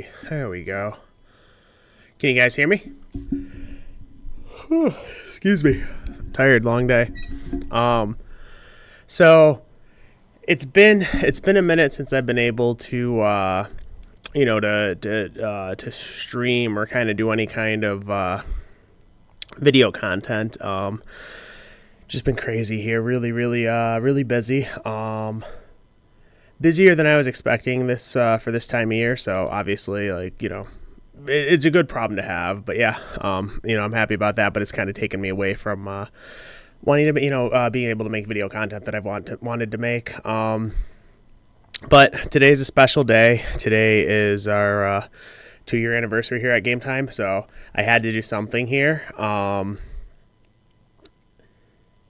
see. There we go. Can you guys hear me? Excuse me. Tired, long day. So it's been a minute since I've been able to to stream or kind of do any kind of video content. Just been crazy here. Really busy. Busier than I was expecting this for this time of year. So obviously, it's a good problem to have. But yeah, I'm happy about that. But it's kind of taken me away from wanting to, being able to make video content that I've wanted to make. But today's a special day. Today is our 2-year anniversary here at Game Time. So I had to do something here. I'm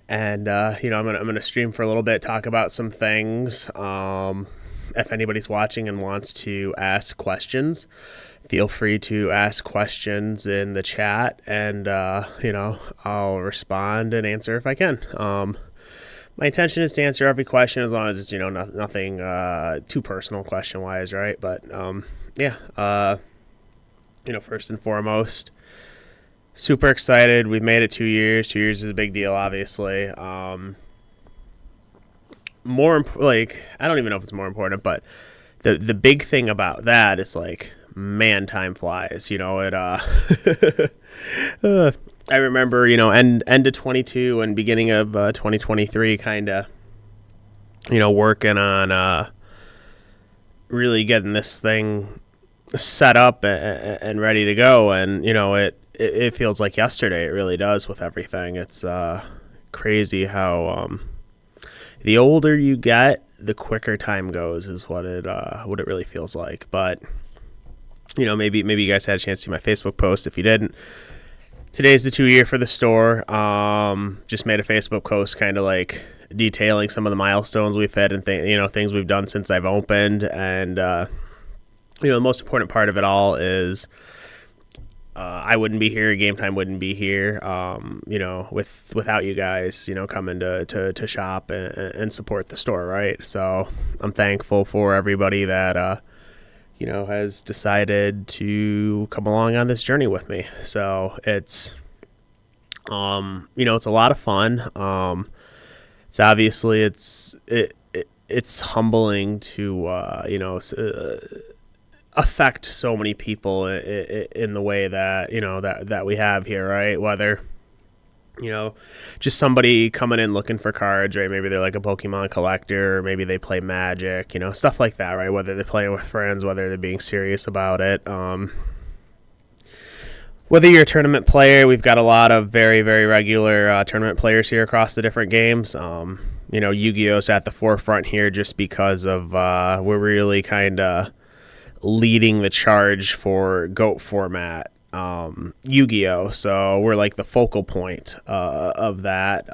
gonna stream for a little bit, talk about some things. If anybody's watching and wants to ask questions, feel free to ask questions in the chat, and I'll respond and answer if I can. My intention is to answer every question as long as it's nothing too personal question wise, right? But first and foremost, super excited. We've made it 2 years. 2 years is a big deal, obviously. I don't even know if it's more important, but the big thing about that is man, time flies. I remember, end of 22 and beginning of 2023, kind of, working on really getting this thing set up and ready to go, and it feels like yesterday. It really does with everything. It's crazy how the older you get, the quicker time goes, is what it really feels like. But maybe you guys had a chance to see my Facebook post. If you didn't, today's the 2-year for the store. Just made a Facebook post kind of detailing some of the milestones we've hit and things we've done since I've opened. And the most important part of it all is I wouldn't be here, Game Time wouldn't be here, without you guys, coming to shop and support the store, right? So I'm thankful for everybody that, has decided to come along on this journey with me. So it's, it's a lot of fun. It's obviously, it's humbling to, affect so many people in the way that that we have here, right? Whether just somebody coming in looking for cards, right? Maybe they're like a Pokemon collector, or maybe they play Magic, stuff like that, right? Whether they're playing with friends, whether they're being serious about it. Whether you're a tournament player, we've got a lot of very, very regular tournament players here across the different games. Yu-Gi-Oh's at the forefront here just because of we're really kind of leading the charge for GOAT format Yu-Gi-Oh! So we're like the focal point of that.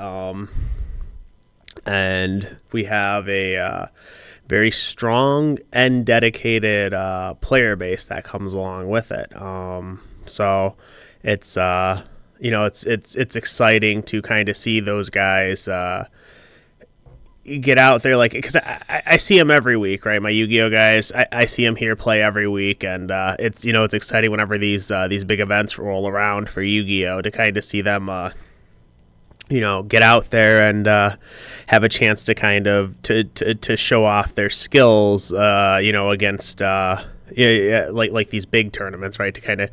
And we have a very strong and dedicated player base that comes along with it. So it's it's exciting to kind of see those guys get out there, because I see them every week, right? My Yu-Gi-Oh guys, I see them here play every week, and it's it's exciting whenever these big events roll around for Yu-Gi-Oh to kind of see them get out there and have a chance to kind of to show off their skills against like these big tournaments, right? To kind of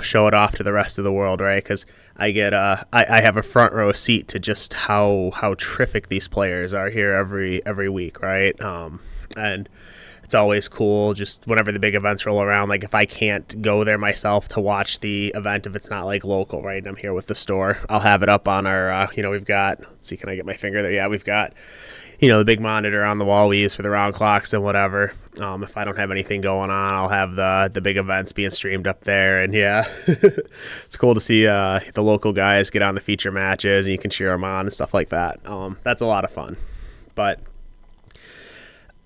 show it off to the rest of the world, right? Because I get I have a front row seat to just how terrific these players are here every week, right? And it's always cool just whenever the big events roll around. If I can't go there myself to watch the event, if it's not local, right, and I'm here with the store, I'll have it up on our we've got, let's see, can I get my finger there? Yeah, we've got the big monitor on the wall we use for the round clocks and whatever. If I don't have anything going on, I'll have the big events being streamed up there. And yeah, it's cool to see the local guys get on the feature matches, and you can cheer them on and stuff like that. That's a lot of fun. But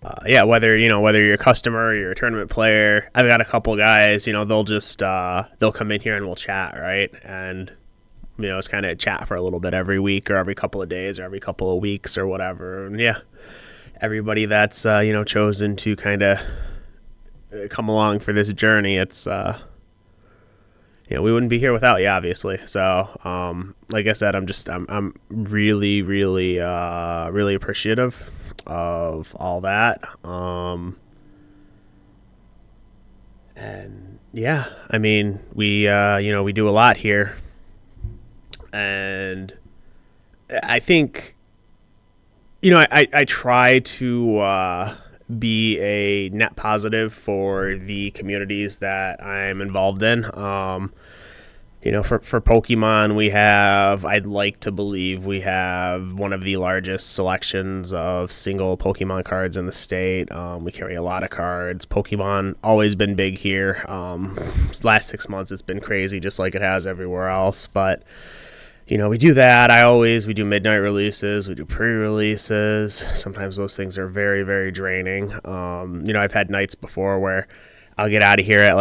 whether you're a customer or you're a tournament player, I've got a couple guys, they'll just they'll come in here and we'll chat, right? And it's kind of chat for a little bit every week or every couple of days or every couple of weeks or whatever. And yeah, everybody that's chosen to kind of come along for this journey. It's we wouldn't be here without you, obviously. So, like I said, I'm really, really, really appreciative of all that. And yeah, I mean, we do a lot here, and I think, I try to be a net positive for the communities that I'm involved in. For Pokemon, I'd like to believe we have one of the largest selections of single Pokemon cards in the state. We carry a lot of cards. Pokemon always been big here. Last 6 months, it's been crazy, just like it has everywhere else. But we do that. We do midnight releases. We do pre-releases. Sometimes those things are very, very draining. I've had nights before where I'll get out of here at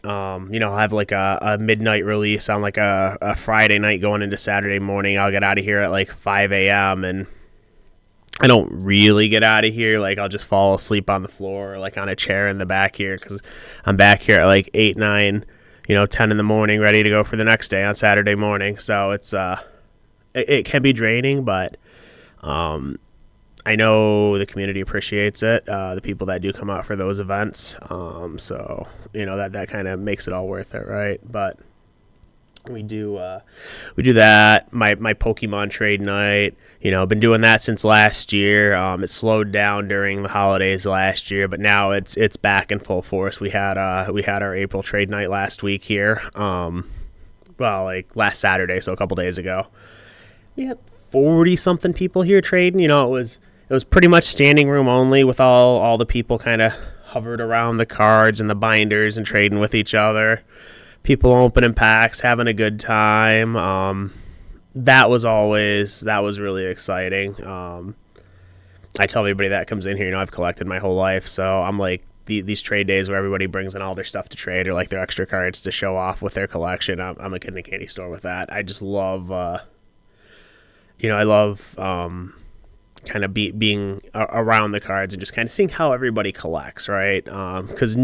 I'll have a midnight release on a Friday night going into Saturday morning. I'll get out of here at 5 a.m. and I don't really get out of here. I'll just fall asleep on the floor or on a chair in the back here because I'm back here at 8, 9, 10 in the morning, ready to go for the next day on Saturday morning. So it's it can be draining, but I know the community appreciates it. The people that do come out for those events. So that kind of makes it all worth it, right? But we do that. My Pokemon trade night. Been doing that since last year. It slowed down during the holidays last year, but now it's back in full force. We had our April trade night last week here. Last Saturday, so a couple days ago. We had 40 something people here trading. It was pretty much standing room only with all the people kind of hovered around the cards and the binders and trading with each other. People opening packs, having a good time. That was really exciting. I tell everybody that comes in here, I've collected my whole life, so I'm these trade days where everybody brings in all their stuff to trade or their extra cards to show off with their collection. I'm a kid in a candy store with that. I just love, I love kind of being around the cards and just kind of seeing how everybody collects, right? Because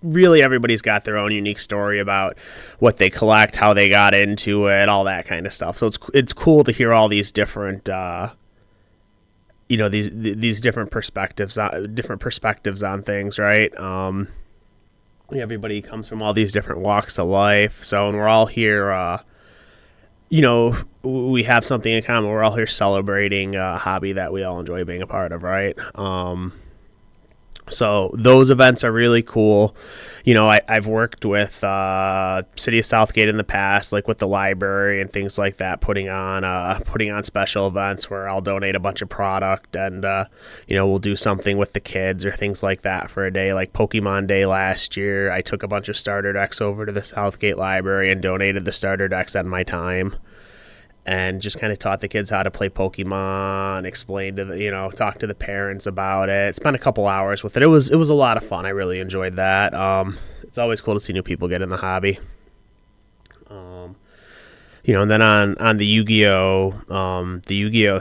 really everybody's got their own unique story about what they collect, how they got into it, all that kind of stuff. So it's cool to hear all these different these different perspectives on things, right? Everybody comes from all these different walks of life. So when we're all here, we have something in common. We're all here celebrating a hobby that we all enjoy being a part of, right? So those events are really cool. I've worked with City of Southgate in the past, with the library and things like that, putting on special events where I'll donate a bunch of product and we'll do something with the kids or things like that for a day. Like Pokemon Day last year, I took a bunch of starter decks over to the Southgate library and donated the starter decks at my time. And just kind of taught the kids how to play Pokemon, explained to talk to the parents about it. Spent a couple hours with it. It was a lot of fun. I really enjoyed that. It's always cool to see new people get in the hobby. And then on the Yu-Gi-Oh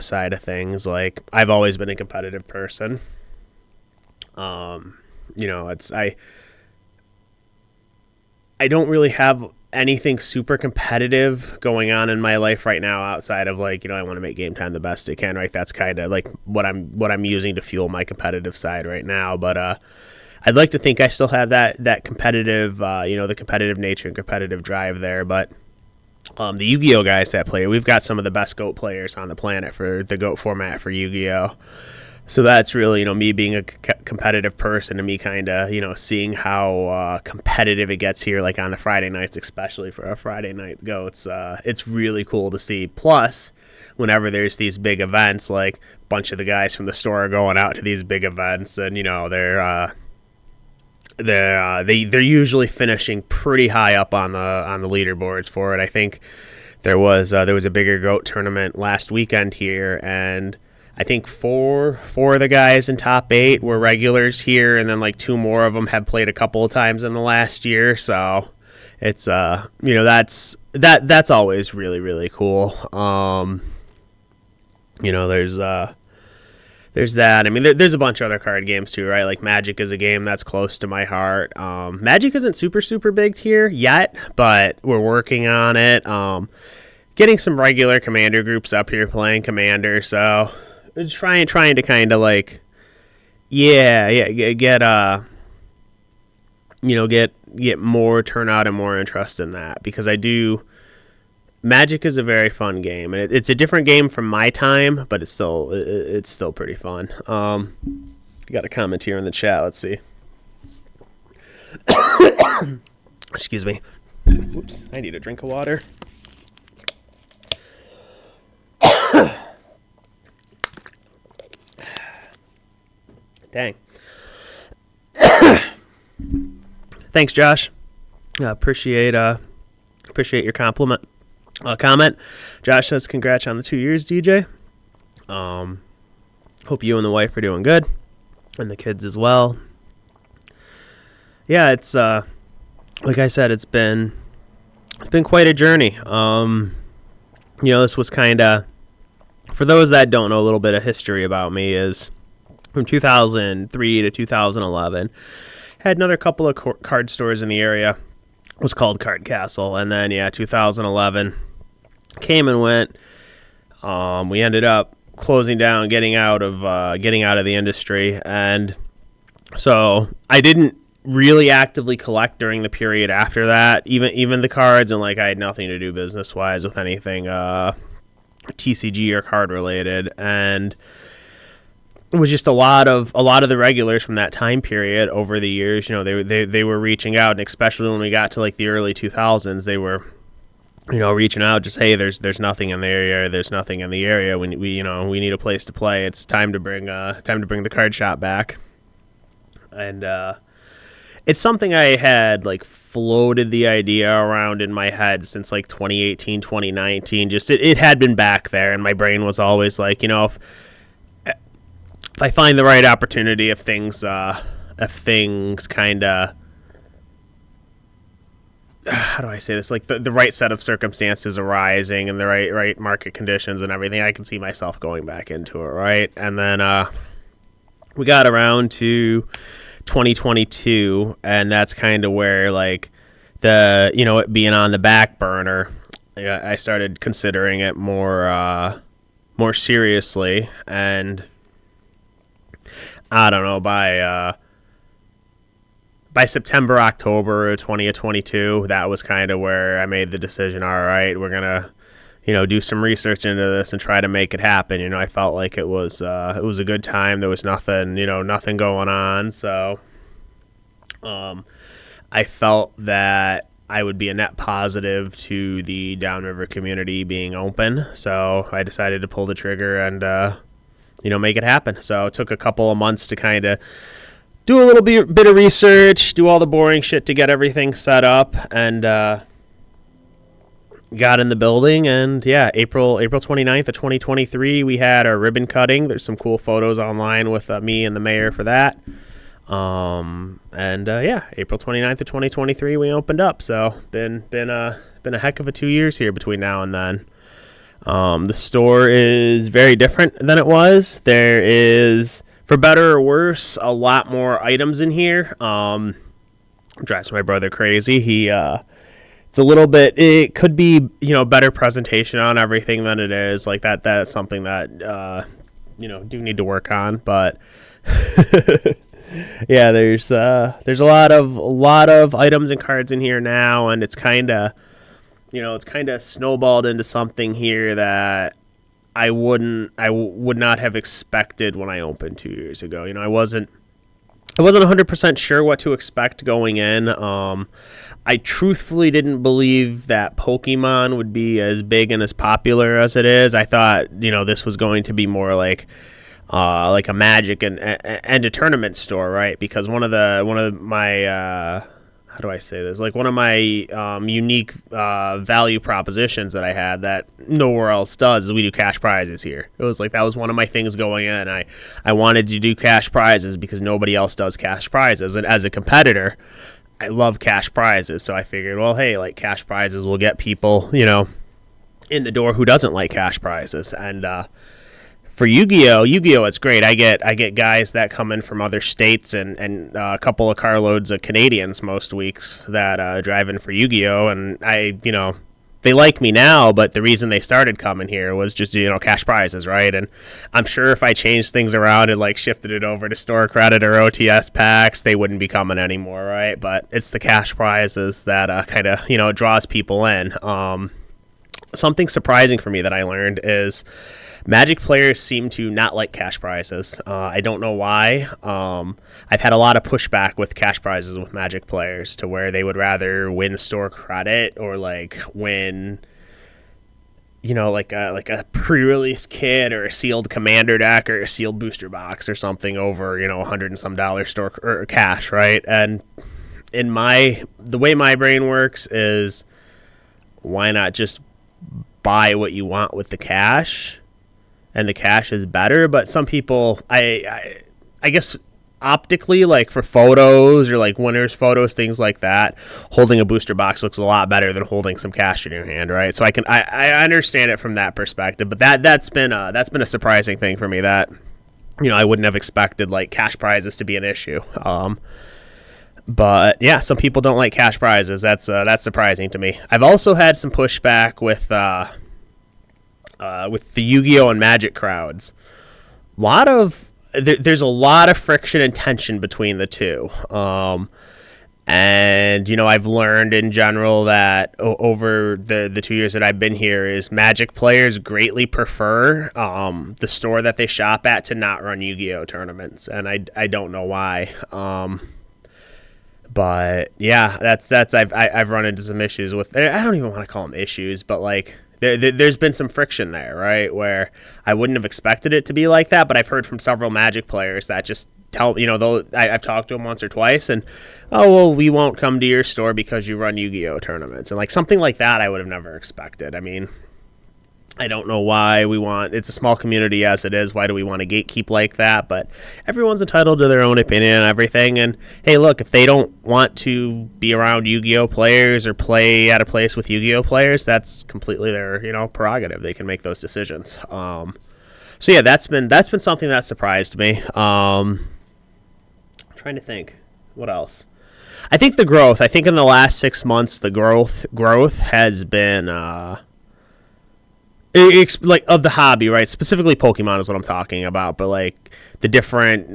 side of things, I've always been a competitive person. I don't really have anything super competitive going on in my life right now outside of I want to make Game Time the best it can, right? That's kind of what I'm using to fuel my competitive side right now. But I'd like to think I still have that competitive, the competitive nature and competitive drive there. But the Yu-Gi-Oh guys that play, we've got some of the best GOAT players on the planet for the GOAT format for Yu-Gi-Oh. So that's really, me being a competitive person and me kind of, seeing how competitive it gets here, on the Friday nights, especially for a Friday night GOATs. It's really cool to see. Plus, whenever there's these big events, a bunch of the guys from the store are going out to these big events, and they're usually finishing pretty high up on the leaderboards for it. I think there was a bigger GOAT tournament last weekend here, and I think four of the guys in top 8 were regulars here, and then 2 more of them have played a couple of times in the last year. So it's that's always really, really cool. there's that. I mean, there's a bunch of other card games too, right? Like Magic is a game that's close to my heart. Magic isn't super big here yet, but we're working on it. Getting some regular Commander groups up here playing Commander, so trying to kind of like, get get more turnout and more interest in that, because Magic is a very fun game, and it's a different game from my time, but it's still pretty fun. Got a comment here in the chat. Let's see. Excuse me. Whoops. I need a drink of water. Dang. Thanks, Josh. Appreciate your comment. Josh says, congrats on the 2 years, DJ. Hope you and the wife are doing good, and the kids as well. Yeah, it's like I said, it's been quite a journey. This was kind of, for those that don't know, a little bit of history about me is from 2003 to 2011. Had another couple of card stores in the area. It was called Card Castle, and then 2011 came and went. We ended up closing down, getting out of the industry, and so I didn't really actively collect during the period after that. Even the cards, and like I had nothing to do business wise with anything TCG or card related, and it was just a lot of the regulars from that time period over the years. They were reaching out, and especially when we got to like the early 2000s, they were reaching out, just, hey, there's nothing in the area. There's nothing in the area. We need a place to play. It's time to bring the card shop back. And it's something I had like floated the idea around in my head since like 2018, 2019. Just it had been back there, and my brain was always like, if I find the right opportunity, if things kind of, how do I say this? Like the right set of circumstances arising and the right market conditions and everything, I can see myself going back into it, right? And then we got around to 2022, and that's kind of where like it being on the back burner, I started considering it more seriously, and I don't know, by September, October 2022, that was kind of where I made the decision, all right, we're going to, do some research into this and try to make it happen. I felt like it was a good time. There was nothing going on. So I felt that I would be a net positive to the Downriver community being open. So I decided to pull the trigger and, make it happen. So it took a couple of months to kind of do a little bit of research, do all the boring shit to get everything set up, and got in the building. And April 29th of 2023, we had our ribbon cutting. There's some cool photos online with me and the mayor for that. April 29th of 2023, we opened up. So been a heck of a 2 years here between now and then. The store is very different than it was. There is, for better or worse, a lot more items in here. Drives my brother crazy. It's a little bit, it could be, better presentation on everything than it is. Like that's something that, do need to work on. But yeah, there's a lot of items and cards in here now, and it's kind of, snowballed into something here that I would not have expected when I opened 2 years ago. I wasn't 100% sure what to expect going in. I truthfully didn't believe that Pokemon would be as big and as popular as it is. I thought, this was going to be more like a Magic and a tournament store, right? Because one of my how do I say this? Like one of my unique value propositions that I had that nowhere else does is we do cash prizes here. It was like that was one of my things going in. I wanted to do cash prizes because nobody else does cash prizes. And as a competitor, I love cash prizes. So I figured, well, hey, like cash prizes will get people, in the door who doesn't like cash prizes. And for Yu-Gi-Oh, it's great. I get guys that come in from other states and a couple of carloads of Canadians most weeks that drive in for Yu-Gi-Oh, and they like me now, but the reason they started coming here was just cash prizes, right? And I'm sure if I changed things around and like shifted it over to store credit or OTS packs, they wouldn't be coming anymore, right? But it's the cash prizes that kind of draws people in. Something surprising for me that I learned is Magic players seem to not like cash prizes. I don't know why. I've had a lot of pushback with cash prizes with Magic players to where they would rather win store credit or like win, like a pre-release kit or a sealed commander deck or a sealed booster box or something over $100 and some store or cash, right? And the way my brain works is, why not just buy what you want with the cash? And the cash is better. But some people, I guess optically, like for photos or like winners photos, things like that, holding a booster box looks a lot better than holding some cash in your hand, right? So I understand it from that perspective. But that's been a surprising thing for me that I wouldn't have expected like cash prizes to be an issue. But yeah, some people don't like cash prizes. That's surprising to me. I've also had some pushback with the Yu-Gi-Oh and Magic crowds. There's a lot of friction and tension between the two. And I've learned in general that over the 2 years that I've been here is Magic players greatly prefer the store that they shop at to not run Yu-Gi-Oh tournaments, and I don't know why. But yeah, that's I've run into some issues with. I don't even want to call them issues, but like there's been some friction there, right? Where I wouldn't have expected it to be like that, but I've heard from several Magic players that just tell though I've talked to them once or twice, and we won't come to your store because you run Yu-Gi-Oh tournaments, and like something like that I would have never expected. I mean, I don't know why it's a small community as it is. Why do we want to gatekeep like that? But everyone's entitled to their own opinion and everything. And hey, look, if they don't want to be around Yu-Gi-Oh players or play at a place with Yu-Gi-Oh players, that's completely their, prerogative. They can make those decisions. So yeah, that's been something that surprised me. I'm trying to think what else. I think the growth. I think in the last 6 months, the growth has been. Like of the hobby, right? Specifically Pokemon is what I'm talking about, but like the different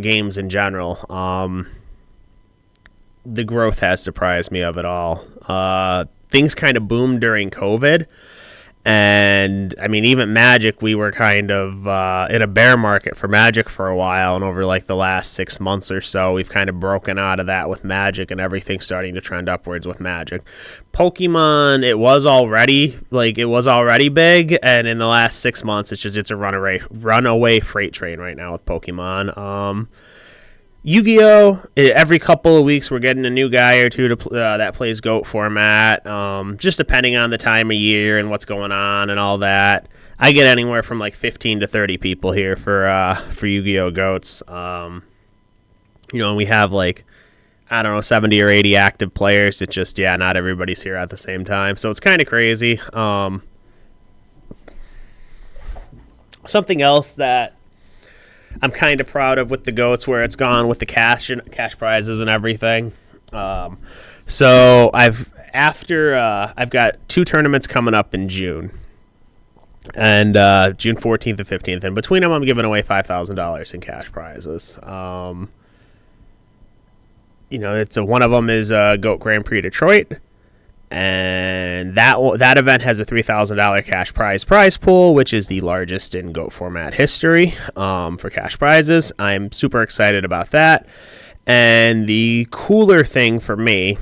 games in general. The growth has surprised me of it all. Things kind of boomed during COVID, and I mean even Magic, we were kind of in a bear market for Magic for a while, and over like the last 6 months or so, we've kind of broken out of that with Magic, and everything's starting to trend upwards with Magic. Pokemon, it was already big, and in the last 6 months, it's a runaway freight train right now with Pokemon. Yu-Gi-Oh! Every couple of weeks we're getting a new guy or two to that plays GOAT format. Just depending on the time of year and what's going on and all that. I get anywhere from like 15 to 30 people here for Yu-Gi-Oh! GOATs. And we have like, I don't know, 70 or 80 active players. It's just, not everybody's here at the same time. So it's kind of crazy. Something else that I'm kind of proud of with the GOATs, where it's gone with the cash prizes and everything. So I've got 2 tournaments coming up in June, and June 14th and 15th, and between them I'm giving away $5,000 in cash prizes. It's one of them is GOAT Grand Prix Detroit. And that event has a $3,000 cash prize pool, which is the largest in GOAT format history for cash prizes. I'm super excited about that. And the cooler thing for me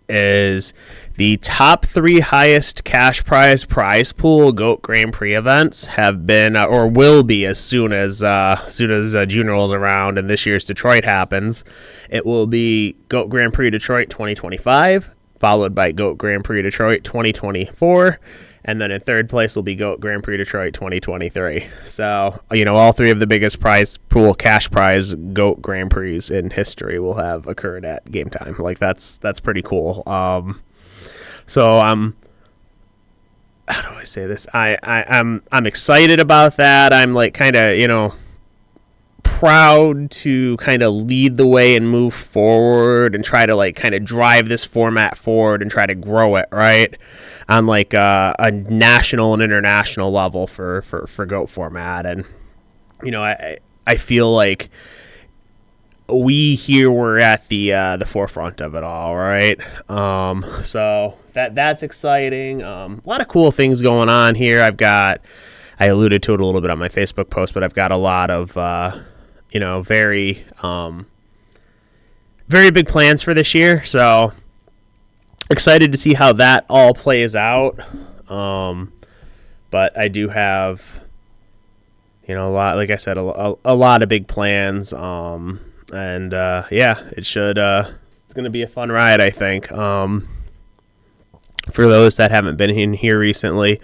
is the top 3 highest cash prize pool GOAT Grand Prix events have been or will be as soon as June rolls around and this year's Detroit happens. It will be GOAT Grand Prix Detroit 2025. Followed by GOAT Grand Prix Detroit 2024, and then in third place will be GOAT Grand Prix Detroit 2023. So, all 3 of the biggest prize pool cash prize GOAT Grand Prix in history will have occurred at game time. Like that's pretty cool. So how do I say this? I'm excited about that. I'm like kind of, proud to kind of lead the way and move forward and try to like kind of drive this format forward and try to grow it, right, on like a national and international level for GOAT format. And I feel like we here were at the forefront of it all, right? So that's exciting. A lot of cool things going on here. I alluded to it a little bit on my Facebook post, but I've got a lot of very very big plans for this year. So excited to see how that all plays out. But I do have a lot, like I said, a lot of big plans. And it should it's going to be a fun ride, I think. For those that haven't been in here recently,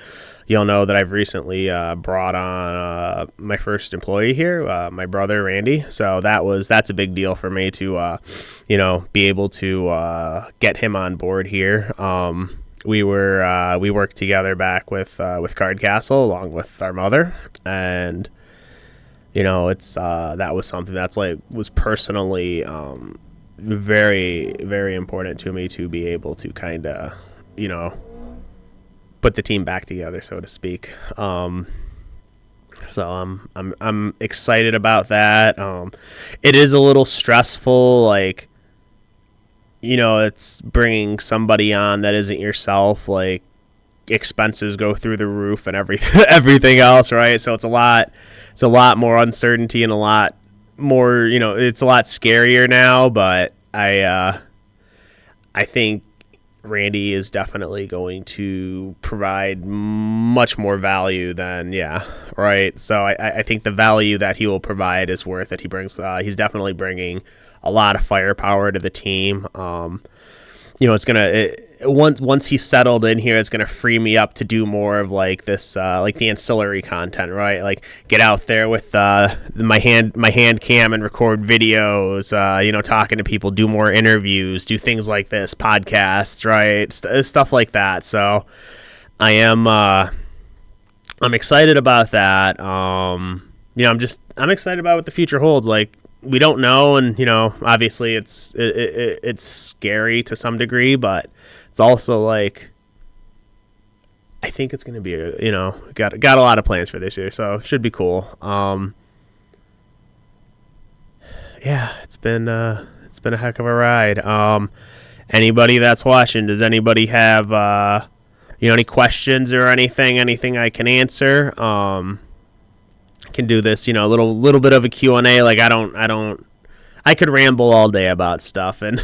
you'll know that I've recently brought on my first employee here, my brother Randy. So that's a big deal for me to be able to get him on board here. We worked together back with Card Castle along with our mother, and it's that was something that's like was personally very, very important to me to be able to kind of put the team back together, so to speak. So I'm excited about that. It is a little stressful, like it's bringing somebody on that isn't yourself, like expenses go through the roof and everything else, right? So it's a lot more uncertainty and a lot more, it's a lot scarier now, but I think Randy is definitely going to provide much more value than, right? So I think the value that he will provide is worth it. He's definitely bringing a lot of firepower to the team. It's gonna once he's settled in here, it's gonna free me up to do more of like this, like the ancillary content, right? Like get out there with my hand cam and record videos, talking to people, do more interviews, do things like this, podcasts, right? Stuff like that. So I'm excited about that. I'm excited about what the future holds. Like, we don't know, and obviously it's scary to some degree, but it's also like I think it's going to be got a lot of plans for this year, so it should be cool. It's been a heck of a ride. Anybody that's watching, does anybody have any questions or anything I can answer? Can do this, a little bit of a Q&A. Like I could ramble all day about stuff, and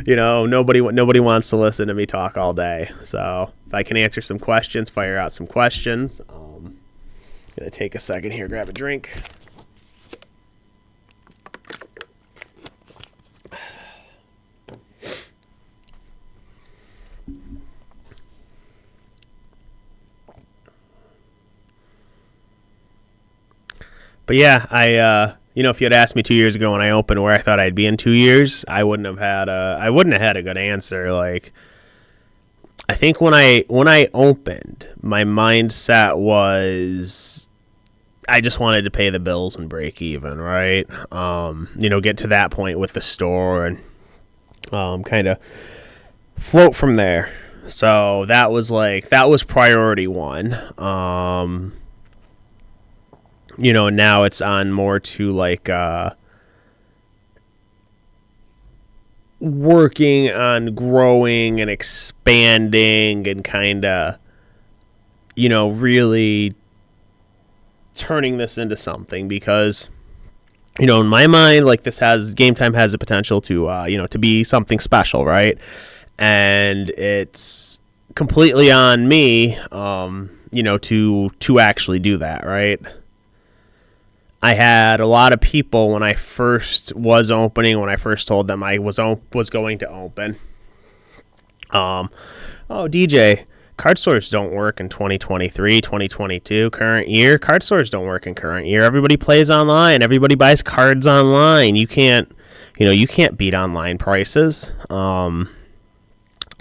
nobody wants to listen to me talk all day. So if I can answer some questions, fire out some questions. Gonna take a second here, grab a drink. But I if you had asked me 2 years ago when I opened where I thought I'd be in 2 years, I wouldn't have had a good answer. Like, I think when I opened, my mindset was I just wanted to pay the bills and break even, right? Get to that point with the store and kind of float from there. So that was priority one. Now it's on more to like working on growing and expanding and kind of really turning this into something, because in my mind, like, Game Time has the potential to to be something special, right? And it's completely on me to actually do that, right? I had a lot of people when I first was opening, when I first told them I was going to open. DJ, card stores don't work in 2023, 2022, current year. Card stores don't work in current year. Everybody plays online. Everybody buys cards online. You can't beat online prices.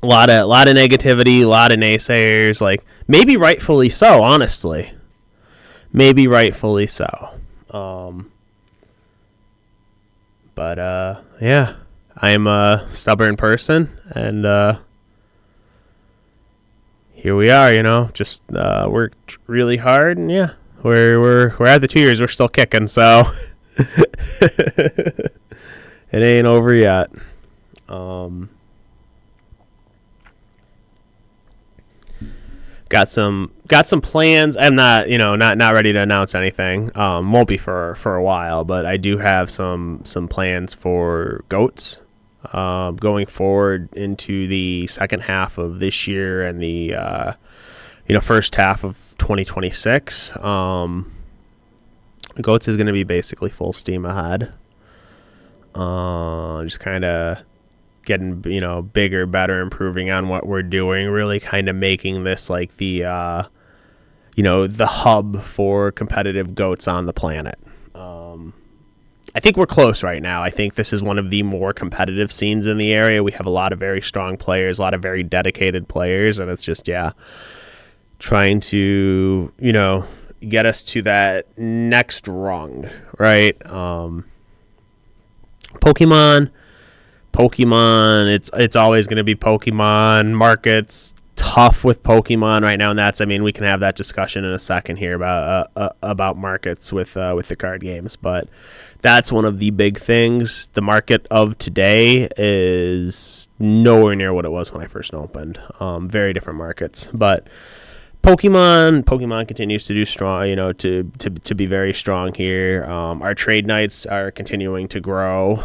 a lot of negativity, a lot of naysayers. Like maybe rightfully so, honestly. Maybe rightfully so. But yeah, I'm a stubborn person, and here we are. Just worked really hard, and yeah, we're at the 2 years. We're still kicking, so it ain't over yet. Got some plans. I'm not ready to announce anything. Won't be for a while, but I do have some plans for goats going forward into the second half of this year and the first half of 2026. Goats is going to be basically full steam ahead. Just kind of getting bigger, better, improving on what we're doing, really kind of making this like the the hub for competitive goats on the planet. I think we're close right now. I think this is one of the more competitive scenes in the area. We have a lot of very strong players, a lot of very dedicated players, and it's just trying to get us to that next rung, right? Pokemon, it's always going to be Pokemon. Markets tough with Pokemon right now, and we can have that discussion in a second here about markets with the card games, but that's one of the big things. The market of today is nowhere near what it was when I first opened. Very different markets, but Pokemon continues to do strong, to be very strong here. Our trade nights are continuing to grow.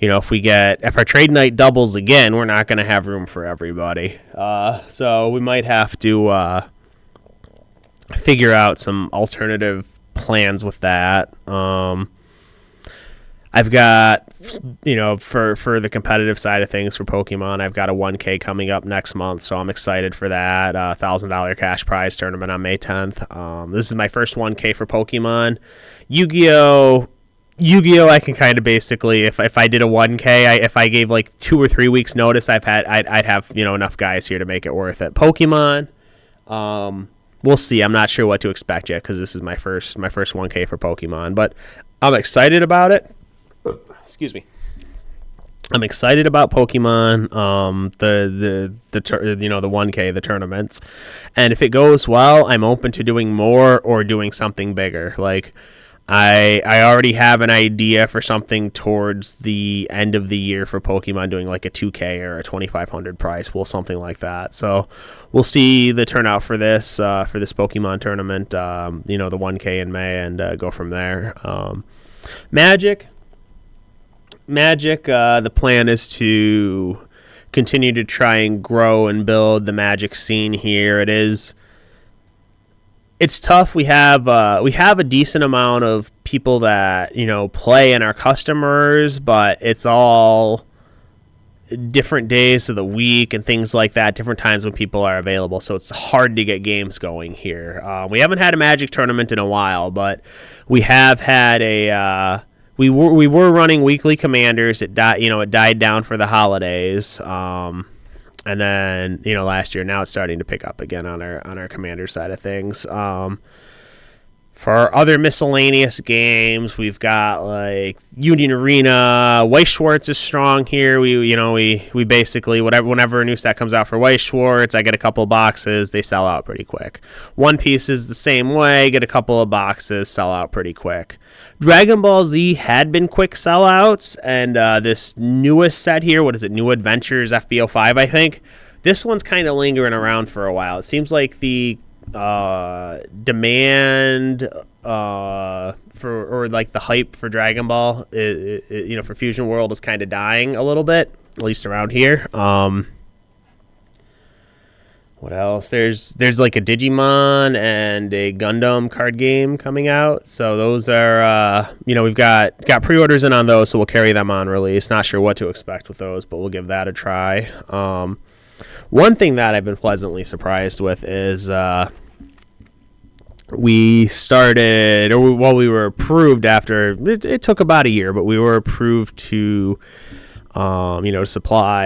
If our trade night doubles again, we're not going to have room for everybody. So we might have to figure out some alternative plans with that. I've got, for the competitive side of things for Pokemon, I've got a 1K coming up next month, so I'm excited for that. $1,000 cash prize tournament on May 10th. This is my first 1K for Pokemon. Yu-Gi-Oh, I can kind of basically, if I did a 1K, if I gave like 2 or 3 weeks notice, I'd have enough guys here to make it worth it. Pokemon, we'll see. I'm not sure what to expect yet because this is my first 1K for Pokemon, but I'm excited about it. Excuse me. I'm excited about Pokemon, the 1K, the tournaments, and if it goes well, I'm open to doing more or doing something bigger. Like I already have an idea for something towards the end of the year for Pokemon, doing like a 2K or a 2,500 prize pool, something like that. So we'll see the turnout for this Pokemon tournament, the 1K in May, and go from there. Magic, the plan is to continue to try and grow and build the Magic scene here. It's tough. We have a decent amount of people that play and are customers, but it's all different days of the week and things like that, different times when people are available, so it's hard to get games going here. We haven't had a Magic tournament in a while, but we have had we were running weekly commanders. It died down for the holidays. And then, last year, now it's starting to pick up again on our commander side of things. For our other miscellaneous games, we've got like Union Arena. Weiss Schwarz is strong here. We basically, whenever a new set comes out for Weiss Schwarz, I get a couple of boxes. They sell out pretty quick. One Piece is the same way. Get a couple of boxes, sell out pretty quick. Dragon Ball Z had been quick sellouts, and this newest set here, what is it? New Adventures FB05, I think. This one's kind of lingering around for a while. It seems like the demand for the hype for Dragon Ball, for Fusion World is kind of dying a little bit, at least around here. What else? There's like a Digimon and a Gundam card game coming out. So those are, we've got pre-orders in on those, so we'll carry them on release. Not sure what to expect with those, but we'll give that a try. One thing that I've been pleasantly surprised with is we were approved after, it took about a year, but we were approved to To supply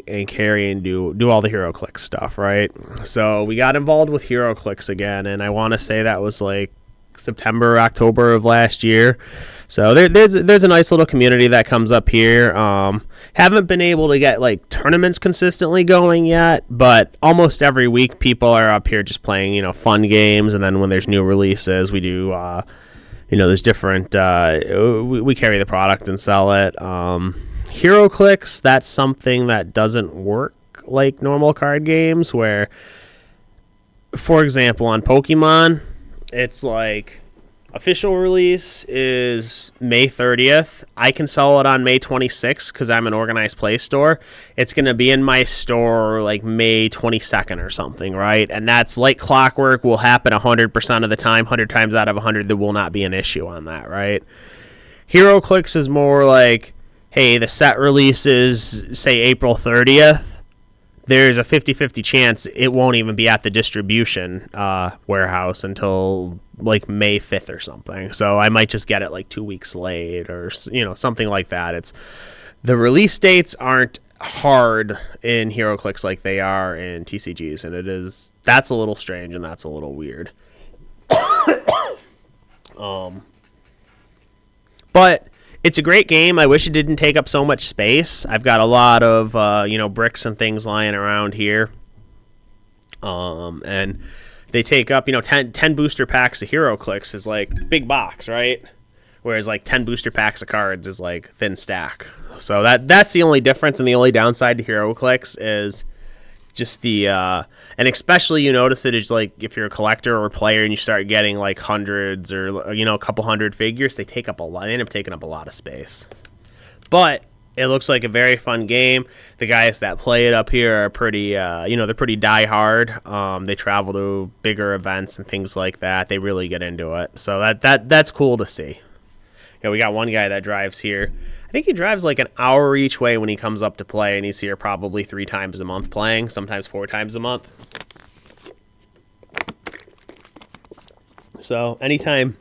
and carry and do all the HeroClix stuff, right? So we got involved with HeroClix again, and I want to say that was like September, October of last year. So there's a nice little community that comes up here. Haven't been able to get like tournaments consistently going yet, but almost every week people are up here just playing, fun games, and then when there's new releases, we do, there's different, we carry the product and sell it. HeroClix, that's something that doesn't work like normal card games where, for example, on Pokemon, it's like official release is May 30th. I can sell it on May 26th because I'm an organized play store. It's going to be in my store like May 22nd or something, right? And that's like clockwork, will happen 100% of the time. 100 times out of 100, there will not be an issue on that, right? HeroClix is more like, hey, the set releases, say, April 30th. There's a 50-50 chance it won't even be at the distribution warehouse until like May 5th or something. So I might just get it like 2 weeks late or, something like that. It's the release dates aren't hard in HeroClix like they are in TCGs, and that's a little strange and that's a little weird. But it's a great game. I wish it didn't take up so much space. I've got a lot of, bricks and things lying around here. And they take up, 10 booster packs of HeroClix is like big box, right? Whereas like 10 booster packs of cards is like thin stack. So that's the only difference, and the only downside to HeroClix is just the and especially you notice it is like if you're a collector or a player and you start getting like hundreds or a couple hundred figures, they end up taking up a lot of space. But it looks like a very fun game. The guys that play it up here are pretty they're pretty diehard. They travel to bigger events and things like that. They really get into it. So that's cool to see. We got one guy that drives here. I think he drives like an hour each way when he comes up to play, and he's here probably 3 times a month playing, sometimes 4 times a month. So anytime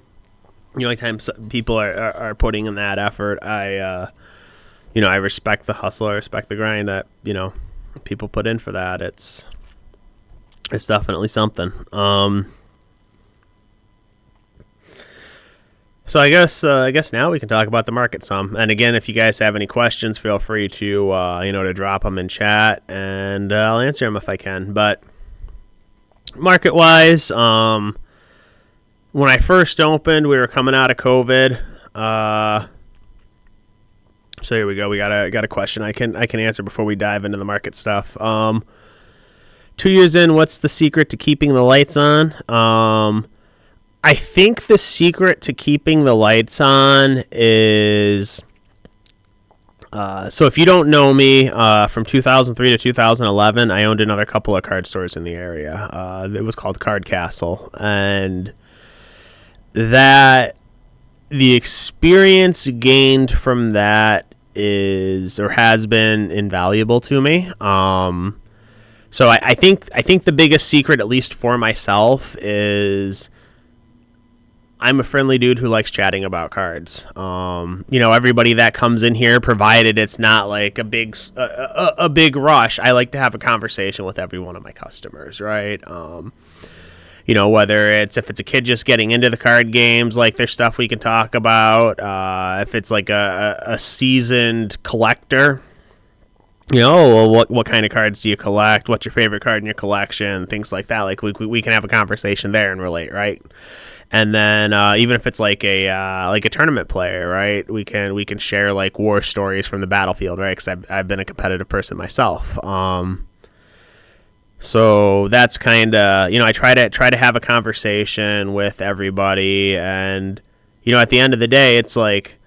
people are putting in that effort, I respect the hustle, I respect the grind that people put in for that. It's definitely something. So I guess now we can talk about the market some. And again, if you guys have any questions, feel free to to drop them in chat, and I'll answer them if I can. But market wise, when I first opened, we were coming out of COVID. So here we go. We got a question I can answer before we dive into the market stuff. 2 years in, what's the secret to keeping the lights on? I think the secret to keeping the lights on is, so if you don't know me, from 2003 to 2011, I owned another couple of card stores in the area. It was called Card Castle, and the experience gained from that is or has been invaluable to me. So I think the biggest secret, at least for myself, is I'm a friendly dude who likes chatting about cards. Everybody that comes in here, provided it's not like a big rush, I like to have a conversation with every one of my customers, right? Whether if it's a kid just getting into the card games, like there's stuff we can talk about. If it's like a seasoned collector, what kind of cards do you collect? What's your favorite card in your collection? Things like that. Like we can have a conversation there and relate, right? And then even if it's like a tournament player, right? We can share like war stories from the battlefield, right? Because I've been a competitive person myself. So that's kind of I try to have a conversation with everybody, and at the end of the day, it's like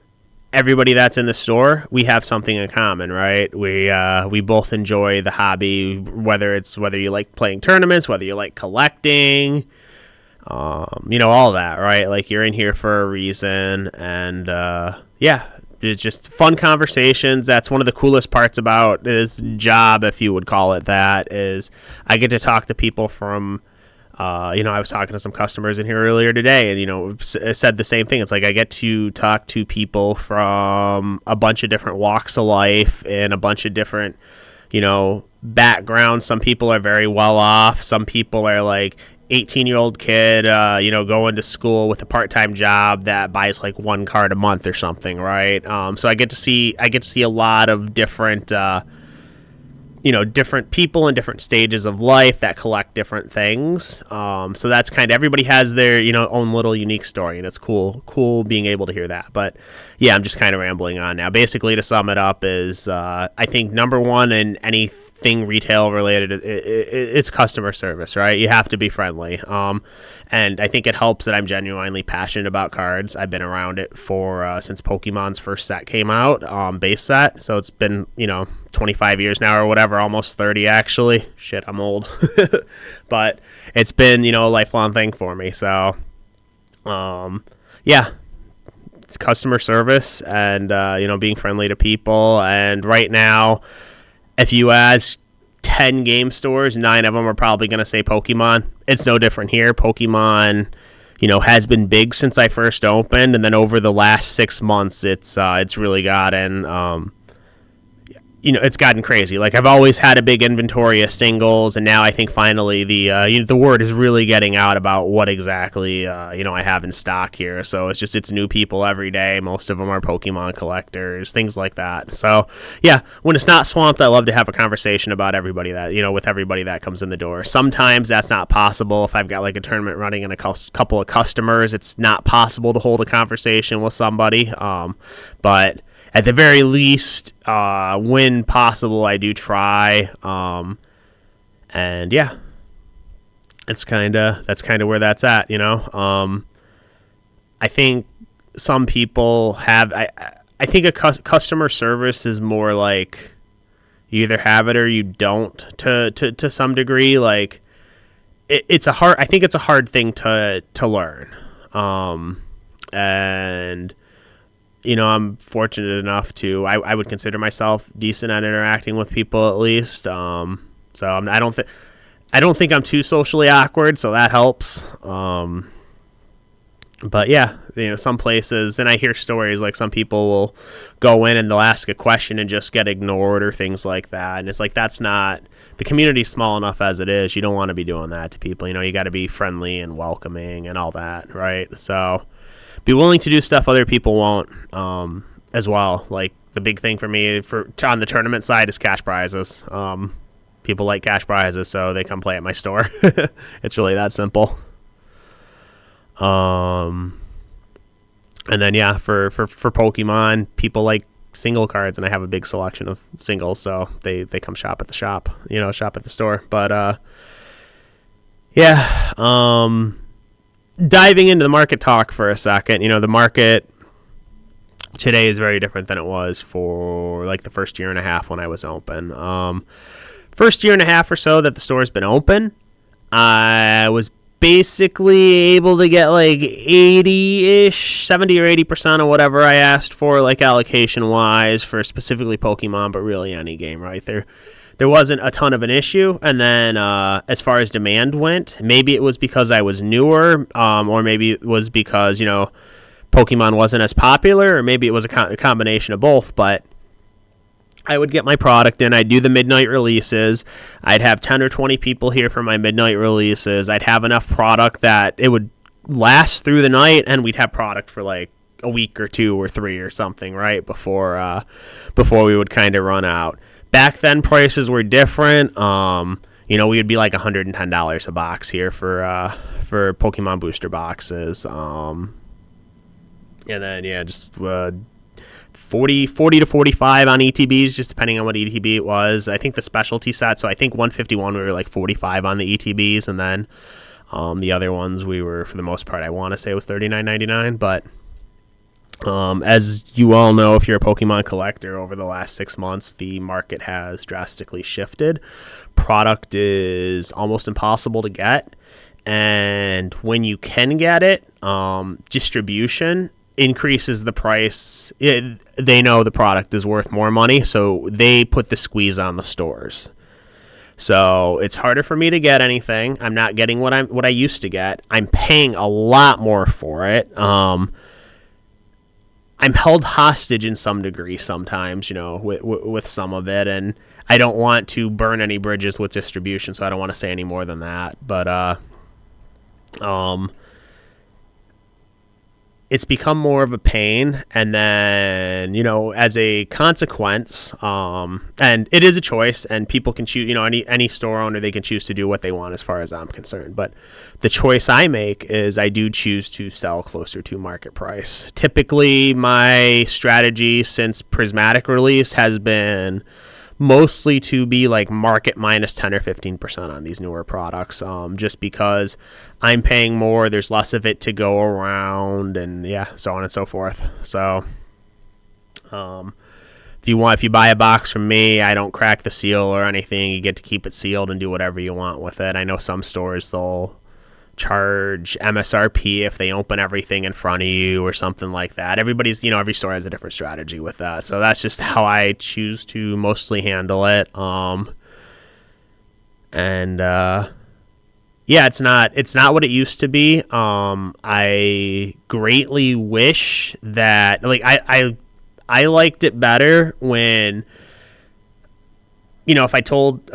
everybody that's in the store, we have something in common, right? We both enjoy the hobby, whether you like playing tournaments, whether you like collecting. All that, right? Like you're in here for a reason, and it's just fun conversations. That's one of the coolest parts about this job, if you would call it that, is I get to talk to people from I was talking to some customers in here earlier today, and said the same thing. It's like I get to talk to people from a bunch of different walks of life and a bunch of different, backgrounds. Some people are very well off. Some people are like 18-year-old kid, going to school with a part-time job that buys like one card a month or something, right? So I get to see a lot of different different people in different stages of life that collect different things. So that's kind of, everybody has their, own little unique story, and it's cool being able to hear that. But yeah, I'm just kind of rambling on now. Basically, to sum it up is, I think number one in anything retail related, it's customer service, right? You have to be friendly. And I think it helps that I'm genuinely passionate about cards. I've been around it since Pokemon's first set came out, base set. So it's been, 25 years now or whatever, almost 30 actually. Shit, I'm old. But it's been, a lifelong thing for me. So, yeah, it's customer service and, being friendly to people. And right now, if you ask 10 game stores, 9 of them are probably going to say Pokemon. It's no different here. Pokemon, has been big since I first opened. And then over the last 6 months, it's really gotten, it's gotten crazy. Like, I've always had a big inventory of singles, and now I think finally the word is really getting out about what exactly I have in stock here. So it's new people every day. Most of them are Pokemon collectors, things like that. So yeah, when it's not swamped, I love to have a conversation about everybody that with everybody that comes in the door. Sometimes that's not possible. If I've got like a tournament running and a couple of customers, it's not possible to hold a conversation with somebody. But at the very least, when possible, I do try. And yeah, that's kind of where that's at, I think some people have, I think a customer service is more like you either have it or you don't to some degree. Like I think it's a hard thing to learn. And I'm fortunate enough to, I would consider myself decent at interacting with people at least. So I don't think I'm too socially awkward, so that helps. But yeah, some places, and I hear stories like some people will go in and they'll ask a question and just get ignored or things like that. And it's like, that's not, the community's small enough as it is. You don't want to be doing that to people. You got to be friendly and welcoming and all that, right? So be willing to do stuff other people won't, as well. Like, the big thing for me on the tournament side is cash prizes. People like cash prizes, so they come play at my store. It's really that simple. And then yeah, for Pokemon, people like single cards, and I have a big selection of singles, so they come shop at the shop at the store. But yeah, diving into the market talk for a second, the market today is very different than it was for like the first year and a half when I was open. First year and a half or so that the store's been open, I was basically able to get like 80-ish, 70 or 80% of whatever I asked for, like allocation-wise for specifically Pokemon, but really any game, right? There wasn't a ton of an issue. And then as far as demand went, maybe it was because I was newer, or maybe it was because, Pokemon wasn't as popular, or maybe it was a combination of both, but I would get my product in. I'd do the midnight releases. I'd have 10 or 20 people here for my midnight releases. I'd have enough product that it would last through the night, and we'd have product for like a week or 2 or 3 or something, right, before we would kind of run out. Back then, prices were different. We would be like $110 a box here for Pokemon booster boxes. And then yeah, just 40 to 45 on ETBs, just depending on what ETB it was. I think the specialty set, so I think 151 we were like 45 on the ETBs, and then the other ones we were, for the most part, I want to say it was $39.99. But as you all know, if you're a Pokemon collector, over the last 6 months, the market has drastically shifted. Product is almost impossible to get, and when you can get it, distribution increases the price. They know the product is worth more money, so they put the squeeze on the stores. So it's harder for me to get anything. I'm not getting what I used to get. I'm paying a lot more for it. I'm held hostage in some degree sometimes, with some of it, and I don't want to burn any bridges with distribution, so I don't want to say any more than that. But it's become more of a pain, and then as a consequence, and it is a choice, and people can choose. Any store owner, they can choose to do what they want as far as I'm concerned. But the choice I make is I do choose to sell closer to market price. Typically, my strategy since Prismatic release has been mostly to be like market minus 10 or 15% on these newer products, just because I'm paying more, there's less of it to go around, and so on and so forth. So if you buy a box from me, I don't crack the seal or anything. You get to keep it sealed and do whatever you want with it. I know some stores, they'll charge MSRP if they open everything in front of you or something like that. Every store has a different strategy with that. So that's just how I choose to mostly handle it. It's not what it used to be. I greatly wish that, like, I liked it better when, if I told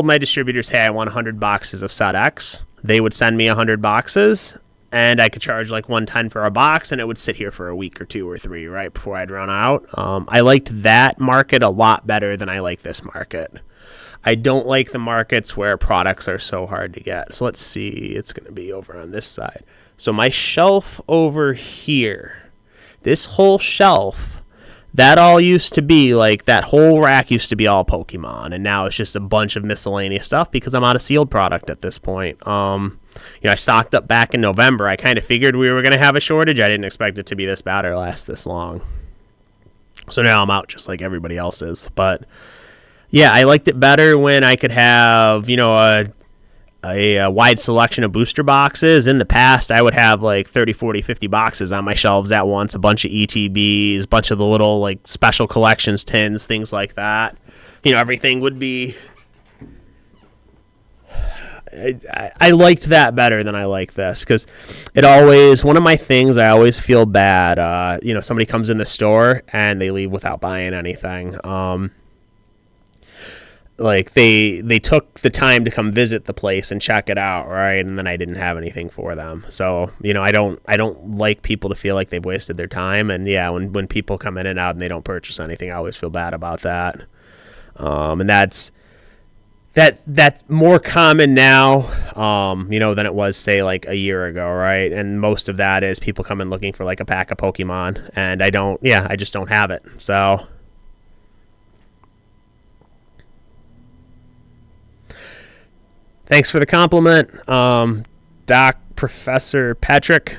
my distributors, hey, I want 100 boxes of Set X, they would send me 100 boxes, and I could charge like $110 for a box, and it would sit here for a week or 2 or 3, right, before I'd run out. I liked that market a lot better than I like this market. I don't like the markets where products are so hard to get. So let's see. It's going to be over on this side. So my shelf over here, this whole shelf, that all used to be, like, that whole rack used to be all Pokemon, and now it's just a bunch of miscellaneous stuff because I'm out of sealed product at this point. I stocked up back in November. I kind of figured we were going to have a shortage. I didn't expect it to be this bad or last this long. So now I'm out just like everybody else is. But, yeah, I liked it better when I could have, a wide selection of booster boxes. In the past, I would have like 30, 40, 50 boxes on my shelves at once, a bunch of ETBs, a bunch of the little like special collections tins, things like that. Everything would be... I liked that better than I like this, because one of my things, I always feel bad. Somebody comes in the store and they leave without buying anything. Like they took the time to come visit the place and check it out, right? And then I didn't have anything for them. So, I don't like people to feel like they've wasted their time. And when people come in and out and they don't purchase anything, I always feel bad about that. And that's more common now, than it was, say, like a year ago, right? And most of that is people come in looking for like a pack of Pokemon, and I just don't have it. So. Thanks for the compliment. Doc Professor Patrick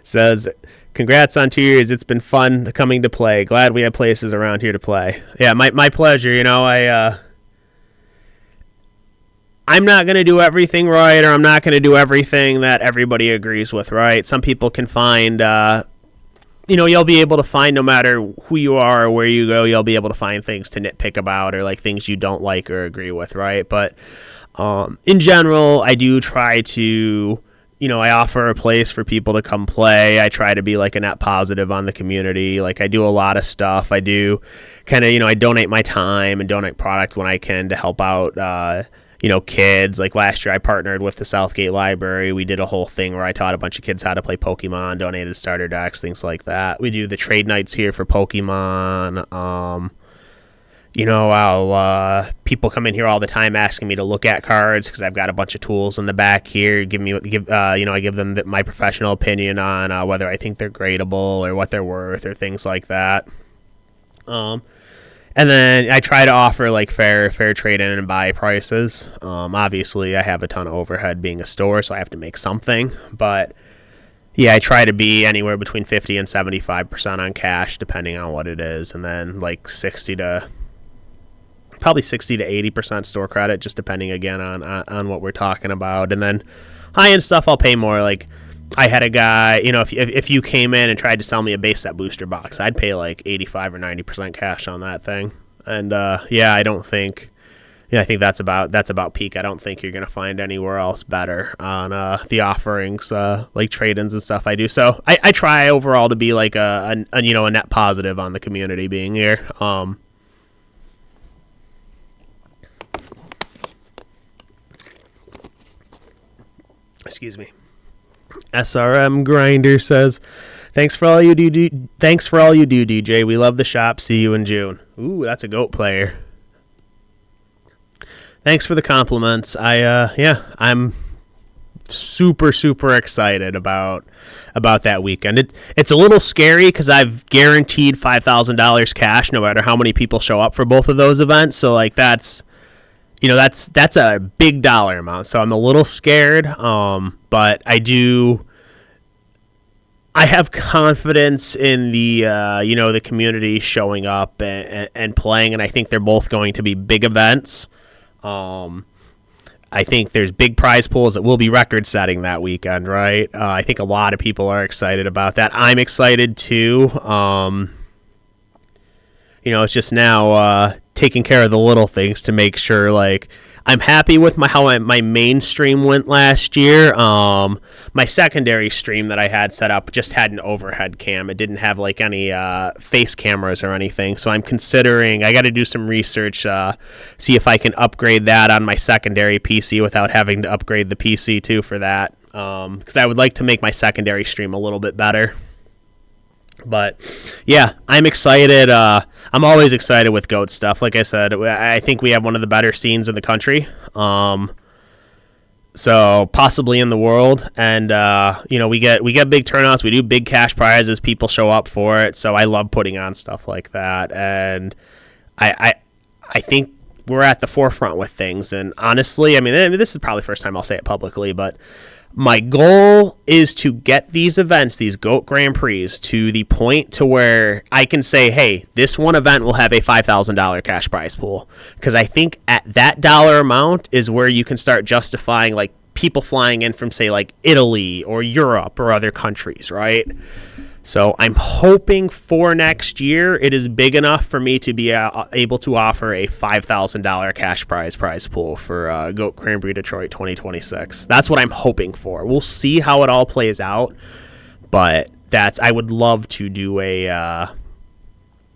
says, congrats on 2 years. It's been fun coming to play. Glad we have places around here to play. Yeah, my pleasure. I'm not going to do everything right, or I'm not going to do everything that everybody agrees with, right? Some people can find, you'll be able to find, no matter who you are or where you go, you'll be able to find things to nitpick about, or like things you don't like or agree with, right? But in general, I do try to, I offer a place for people to come play. I try to be like a net positive on the community. Like, I do a lot of stuff. I do kind of, I donate my time and donate product when I can to help out, kids. Like last year, I partnered with the Southgate Library. We did a whole thing where I taught a bunch of kids how to play Pokemon, donated starter decks, things like that. We do the trade nights here for Pokemon. People come in here all the time asking me to look at cards because I've got a bunch of tools in the back here. I give them my professional opinion on whether I think they're gradable or what they're worth or things like that. And then I try to offer like fair trade in and buy prices. Obviously, I have a ton of overhead being a store, so I have to make something. But yeah, I try to be anywhere between 50 and 75% on cash, depending on what it is, and then like 60 to 80% store credit, just depending again on what we're talking about. And then high end stuff, I'll pay more. Like, I had a guy, if you came in and tried to sell me a base set booster box, I'd pay like 85 or 90% cash on that thing. And I don't think Yeah, I think that's about peak. I don't think you're gonna find anywhere else better on the offerings, like trade-ins and stuff I do. So I try overall to be like a net positive on the community being here. Excuse me. SRM Grinder says, Thanks for all you do, DJ. We love the shop. See you in June." Ooh, that's a GOAT player. Thanks for the compliments. I'm super excited about that weekend. It's a little scary because I've guaranteed $5,000 cash no matter how many people show up for both of those events. So like that's a big dollar amount. So I'm a little scared. But I have confidence in the community showing up and playing, and I think they're both going to be big events. I think there's big prize pools that will be record-setting that weekend, right? I think a lot of people are excited about that. I'm excited too. It's just now taking care of the little things to make sure, like, I'm happy with how my main stream went last year. My secondary stream that I had set up just had an overhead cam. It didn't have like any face cameras or anything. So I'm considering, I got to do some research, see if I can upgrade that on my secondary PC without having to upgrade the PC too for that. Because I would like to make my secondary stream a little bit better. But yeah, I'm excited. I'm always excited with GOAT stuff. Like I said, I think we have one of the better scenes in the country. So possibly in the world. And we get big turnouts. We do big cash prizes. People show up for it. So I love putting on stuff like that. And I think we're at the forefront with things. And honestly, I mean, this is probably the first time I'll say it publicly, but my goal is to get these events, these GOAT Grand Prix, to the point to where I can say, hey, this one event will have a $5,000 cash prize pool. Because I think at that dollar amount is where you can start justifying, like, people flying in from, say, like, Italy or Europe or other countries, right? So I'm hoping for next year it is big enough for me to be able to offer a $5,000 cash prize pool for GOAT Grand Prix Detroit 2026. That's what I'm hoping for. We'll see how it all plays out, but I would love to do a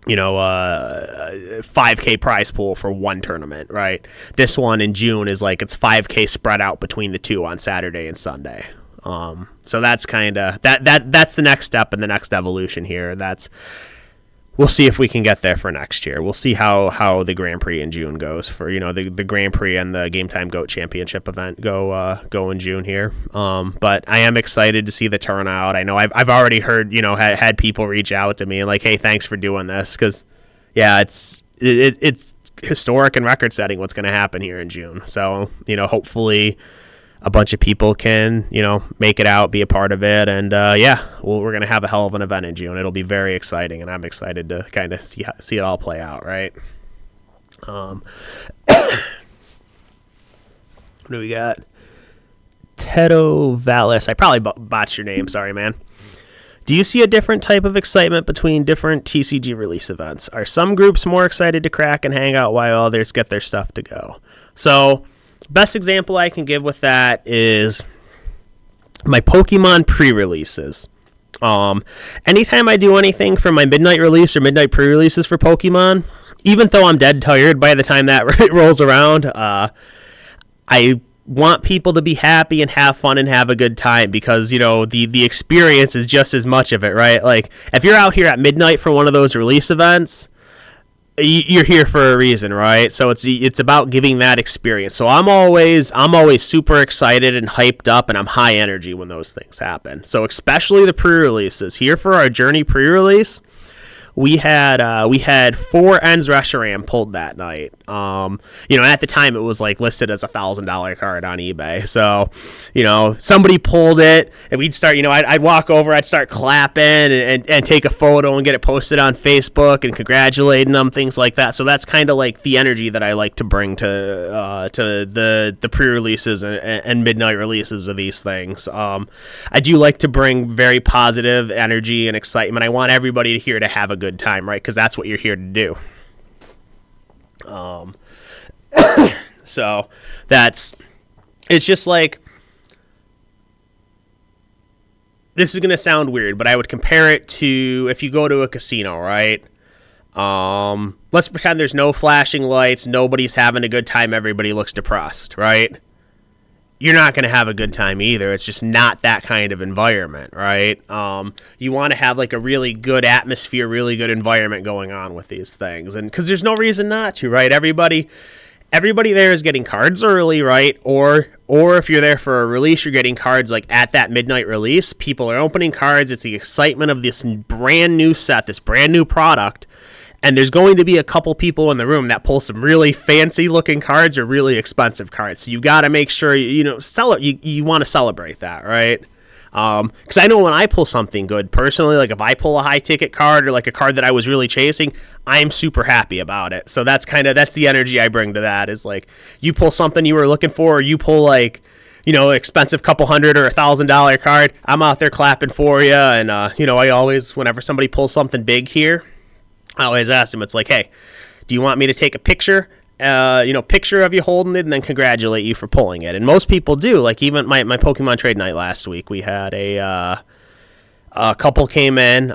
5K prize pool for one tournament, right? This one in June is like it's 5K spread out between the two on Saturday and Sunday. So that's kind of that's the next step in the next evolution here. We'll see if we can get there for next year. We'll see how the Grand Prix in June goes for, the Grand Prix and the Game Time GOAT Championship event go in June here. But I am excited to see the turnout. I know I've already heard, had people reach out to me and like, hey, thanks for doing this. 'Cause yeah, it's historic and record setting what's going to happen here in June. So, hopefully a bunch of people can, make it out, be a part of it. And, we're going to have a hell of an event in June. It'll be very exciting, and I'm excited to kind of see it all play out, right? What do we got? Tedo Vallis. I probably botched your name. Sorry, man. Do you see a different type of excitement between different TCG release events? Are some groups more excited to crack and hang out while others get their stuff to go? So best example I can give with that is my Pokemon pre-releases. Anytime I do anything for my midnight release or midnight pre-releases for Pokemon, even though I'm dead tired by the time that rolls around, I want people to be happy and have fun and have a good time because, the experience is just as much of it, right? Like, if you're out here at midnight for one of those release events, you're here for a reason, right? So it's about giving that experience. So I'm always super excited and hyped up, and I'm high energy when those things happen. So especially the pre-releases. Here for our Journey pre-release, we had 4 Ends Reshiram pulled that night. At the time it was like listed as $1,000 card on eBay. So, somebody pulled it, and we'd start. I'd walk over, I'd start clapping and take a photo and get it posted on Facebook and congratulating them, things like that. So that's kind of like the energy that I like to bring to the pre-releases and midnight releases of these things. I do like to bring very positive energy and excitement. I want everybody here to have a good time, right? Because that's what you're here to do. So it's just like, this is going to sound weird, but I would compare it to if you go to a casino, right? Let's pretend there's no flashing lights, nobody's having a good time, everybody looks depressed, right? You're not going to have a good time either. It's just not that kind of environment, right? You want to have like a really good atmosphere, really good environment going on with these things, and because there's no reason not to, right? Everybody there is getting cards early, right? Or if you're there for a release, you're getting cards like at that midnight release. People are opening cards. It's the excitement of this brand new set, this brand new product. And there's going to be a couple people in the room that pull some really fancy looking cards or really expensive cards. So you got to make sure, you want to celebrate that, right? Because I know when I pull something good, personally, like if I pull a high ticket card or like a card that I was really chasing, I'm super happy about it. So that's the energy I bring to that, is like, you pull something you were looking for, or you pull like, expensive couple $100 or $1,000 card, I'm out there clapping for you. And, I always, whenever somebody pulls something big here, I always ask them, it's like, hey, do you want me to take a picture? Picture of you holding it and then congratulate you for pulling it. And most people do. Like even my Pokemon trade night last week, we had a couple came in,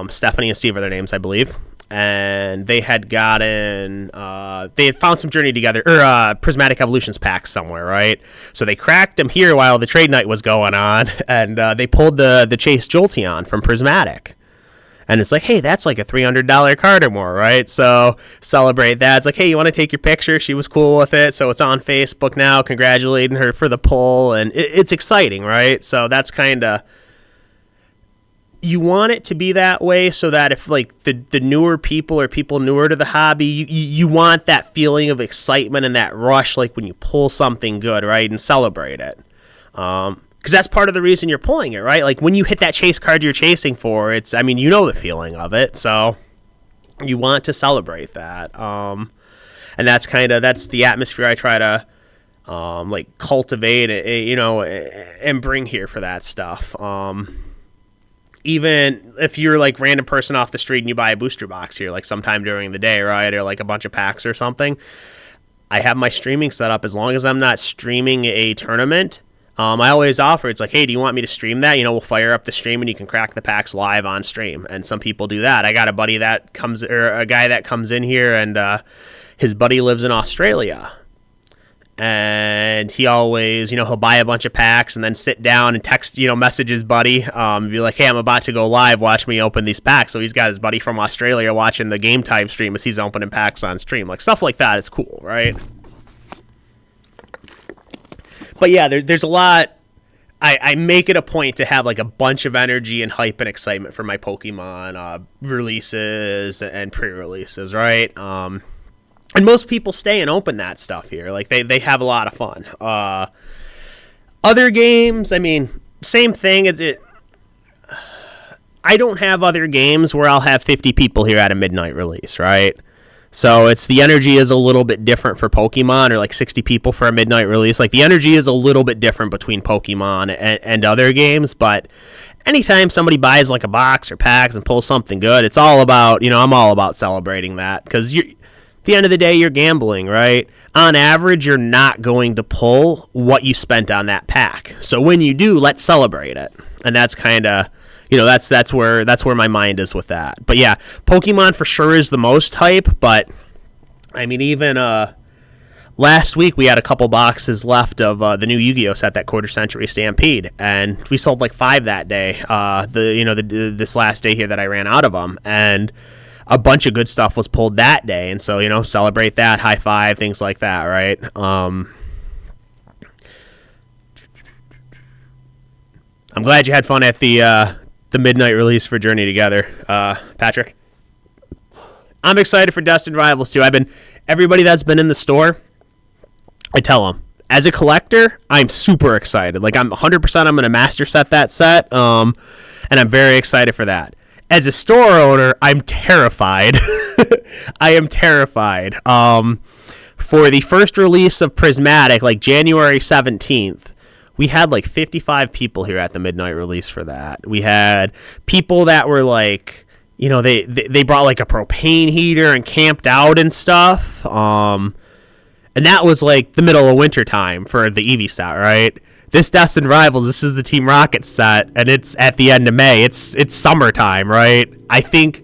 Stephanie and Steve are their names, I believe. And they had they had found some Journey Together, or Prismatic Evolutions packs somewhere, right? So they cracked them here while the trade night was going on, and they pulled the Chase Jolteon from Prismatic. And it's like, hey, that's like a $300 card or more, right? So celebrate that. It's like, hey, you want to take your picture? She was cool with it. So it's on Facebook now, congratulating her for the pull. And it's exciting, right? So that's kind of, you want it to be that way so that if like the newer people or people newer to the hobby, you want that feeling of excitement and that rush, like when you pull something good, right? And celebrate it. Because that's part of the reason you're pulling it, right? Like when you hit that chase card you're chasing for, the feeling of it. So you want to celebrate that. And that's the atmosphere I try to cultivate, and bring here for that stuff. Even if you're like random person off the street and you buy a booster box here, like sometime during the day, right? Or like a bunch of packs or something. I have my streaming set up as long as I'm not streaming a tournament. I always offer, it's like, hey, do you want me to stream that? We'll fire up the stream and you can crack the packs live on stream. And some people do that. I got a guy that comes in here, and his buddy lives in Australia. And he always, he'll buy a bunch of packs and then sit down and text, message his buddy, be like, hey, I'm about to go live, watch me open these packs. So he's got his buddy from Australia watching the Game Time stream as he's opening packs on stream. Like stuff like that is cool, right? But yeah, there's a lot. I make it a point to have like a bunch of energy and hype and excitement for my Pokemon releases and pre-releases, right? And most people stay and open that stuff here. Like they have a lot of fun. Other games, same thing. I don't have other games where I'll have 50 people here at a midnight release, right? So the energy is a little bit different for Pokemon, or like 60 people for a midnight release. Like the energy is a little bit different between Pokemon and other games, but anytime somebody buys like a box or packs and pulls something good, it's all about, I'm all about celebrating that, because at the end of the day, you're gambling, right? On average, you're not going to pull what you spent on that pack. So when you do, let's celebrate it. And that's kind of, that's where my mind is with that. But yeah, Pokemon for sure is the most hype. But even last week we had a couple boxes left of the new Yu-Gi-Oh set, that Quarter Century Stampede, and we sold like 5 that day. This last day here that I ran out of them, and a bunch of good stuff was pulled that day. And so celebrate that, high five, things like that, right? I'm glad you had fun at the midnight release for Journey Together, Patrick. I'm excited for Destined Rivals too. Everybody that's been in the store, I tell them, as a collector, I'm super excited. Like I'm 100%, I'm going to master set that set, and I'm very excited for that. As a store owner, I'm terrified. I am terrified. For the first release of Prismatic, like January 17th, we had like 55 people here at the midnight release for that. We had people that were like, they brought like a propane heater and camped out and stuff. And that was like the middle of winter time for the Eevee set, right? This Destined Rivals, this is the Team Rocket set, and it's at the end of May. It's summertime, right? I think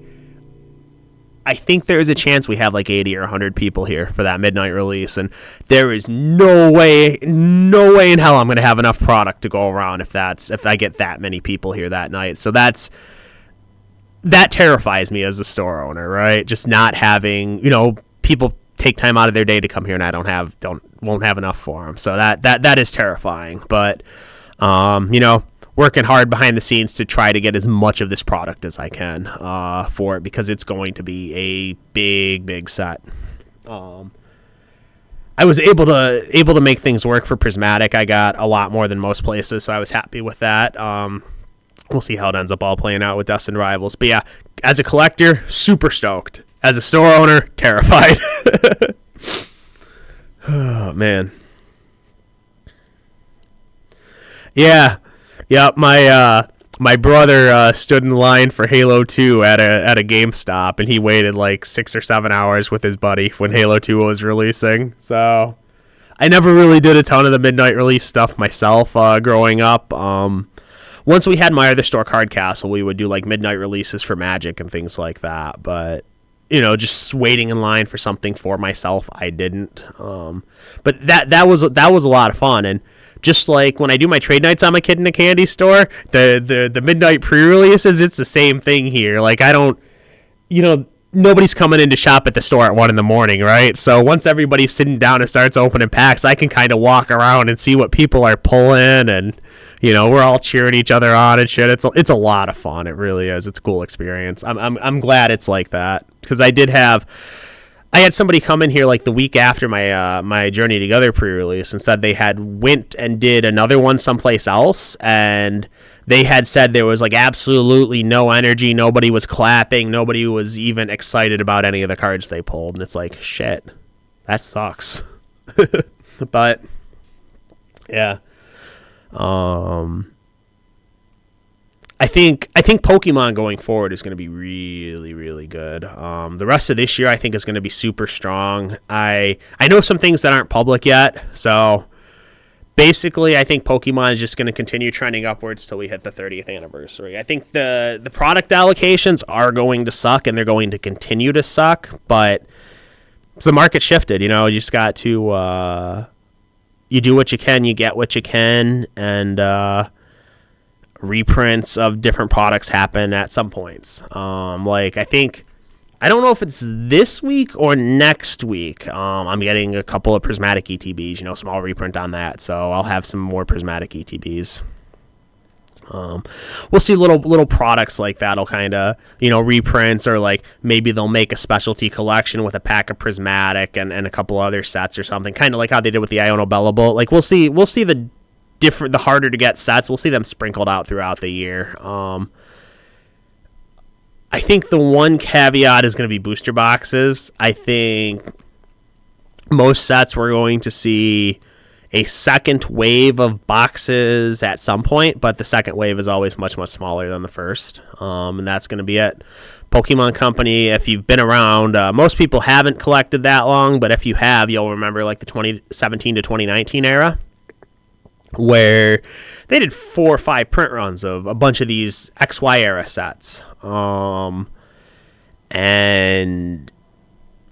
there is a chance we have like 80 or 100 people here for that midnight release, and there is no way in hell I'm going to have enough product to go around if I get that many people here that night. So that terrifies me as a store owner, right? Just not having, people take time out of their day to come here, and I won't have enough for them. So that is terrifying. But working hard behind the scenes to try to get as much of this product as I can for it, because it's going to be a big set. I was able to make things work for Prismatic. I got a lot more than most places, so I was happy with that. We'll see how it ends up all playing out with Destined Rivals. But yeah, as a collector, super stoked. As a store owner, terrified. Oh, man. Yeah. Yep, my brother stood in line for Halo 2 at a GameStop, and he waited like 6 or 7 hours with his buddy when Halo 2 was releasing. So I never really did a ton of the midnight release stuff myself growing up. Once we had my other store, Card Castle, we would do like midnight releases for Magic and things like that. But just waiting in line for something for myself, I didn't. But that was a lot of fun. And just like when I do my trade nights on my Kid in a Candy Store, the midnight pre-releases, it's the same thing here. Like I don't, nobody's coming in to shop at the store at 1 a.m, right? So once everybody's sitting down and starts opening packs, I can kind of walk around and see what people are pulling, and we're all cheering each other on and shit. It's a lot of fun. It really is. It's a cool experience. I'm glad it's like that, because I had somebody come in here like the week after my Journey Together pre-release and said they had went and did another one someplace else, and they had said there was like absolutely no energy. Nobody was clapping. Nobody was even excited about any of the cards they pulled. And it's like, shit, that sucks. But yeah. I think Pokemon going forward is going to be really, really good. The rest of this year, I think, is going to be super strong. I know some things that aren't public yet, so basically, I think Pokemon is just going to continue trending upwards till we hit the 30th anniversary. I think the product allocations are going to suck, and they're going to continue to suck, but the market shifted. You just got to you do what you can, you get what you can, and reprints of different products happen at some points. I don't know if it's this week or next week. I'm getting a couple of Prismatic ETBs, small reprint on that, so I'll have some more Prismatic ETBs. We'll see little products like that'll kind of, reprints, or like maybe they'll make a specialty collection with a pack of Prismatic and a couple other sets or something, kind of like how they did with the Iono Bellable. Like we'll see the harder to get sets. We'll see them sprinkled out throughout the year. I think the one caveat is going to be booster boxes. I think most sets we're going to see a second wave of boxes at some point, but the second wave is always much, much smaller than the first. And that's going to be it. Pokemon Company, if you've been around, most people haven't collected that long, but if you have, you'll remember like the 2017 to 2019 era, where they did 4 or 5 print runs of a bunch of these XY era sets. And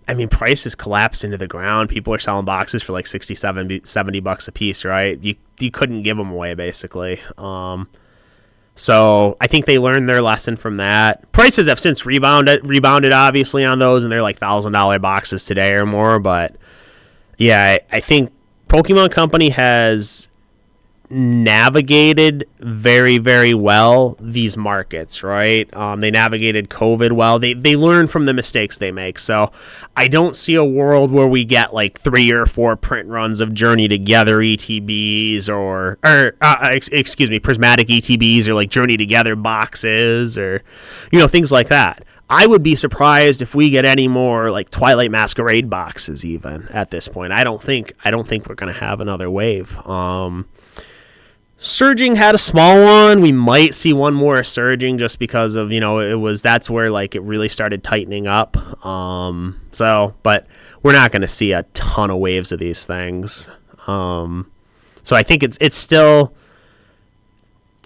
I mean, prices collapsed into the ground. People are selling boxes for like 60, 70 bucks a piece, right? You couldn't give them away, basically. So I think they learned their lesson from that. Prices have since rebounded obviously on those, and they're like $1,000 boxes today or more. But yeah, I think Pokemon Company has navigated very, very well these markets, right? They navigated COVID well. They learn from the mistakes they make. So I don't see a world where we get like 3 or 4 print runs of Journey Together ETBs or Prismatic ETBs, or like Journey Together boxes, or things like that. I would be surprised if we get any more like Twilight Masquerade boxes even at this point. I don't think we're going to have another wave. Surging had a small one. We might see one more Surging just because of, that's where like it really started tightening up. But we're not going to see a ton of waves of these things. So I think it's still,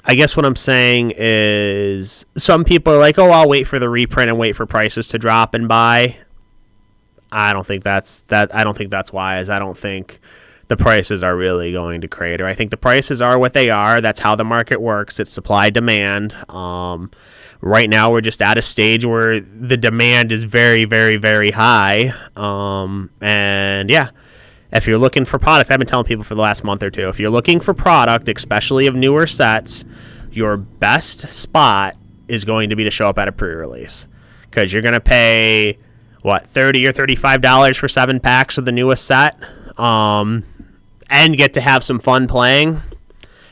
I guess what I'm saying is some people are like, oh, I'll wait for the reprint and wait for prices to drop and buy. I don't think that's wise. I don't think the prices are really going to crater. I think the prices are what they are. That's how the market works. It's supply demand. Right now we're just at a stage where the demand is very, very, very high. And yeah, if you're looking for product, I've been telling people for the last month or two, if you're looking for product, especially of newer sets, your best spot is going to be to show up at a pre-release, because you're going to pay $30 or $35 for 7 packs of the newest set. And get to have some fun playing.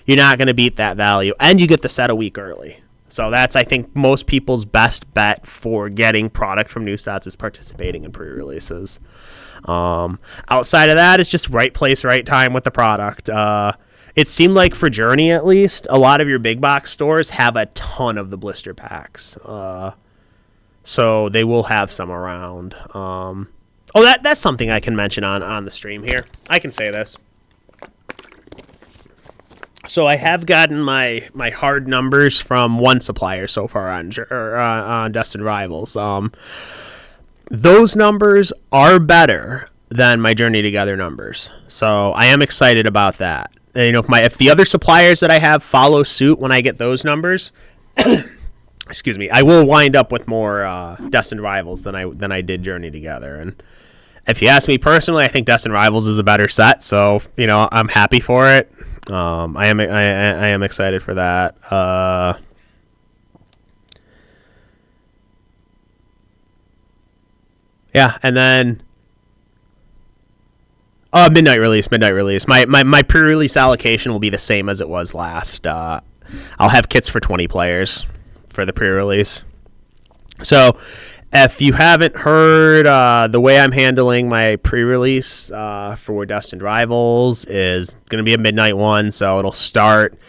You're not going to beat that value, and you get the set a week early. So that's, I think, most people's best bet for getting product from new sets is participating in pre-releases. Outside of that, it's just right place, right time with the product. It seemed like for Journey, at least, a lot of your big box stores have a ton of the blister packs. So they will have some around. That's something I can mention on the stream here. I can say this. So I have gotten my hard numbers from one supplier so far on Destined Rivals. Those numbers are better than my Journey Together numbers. So I am excited about that. And, if the other suppliers that I have follow suit when I get those numbers, excuse me, I will wind up with more Destined Rivals than I did Journey Together. And if you ask me personally, I think Destined Rivals is a better set, so I'm happy for it. I am excited for that. Yeah, and then midnight release. My pre-release allocation will be the same as it was last. I'll have kits for 20 players for the pre-release. So if you haven't heard, the way I'm handling my pre-release for Destined Rivals is going to be a midnight one, so it'll start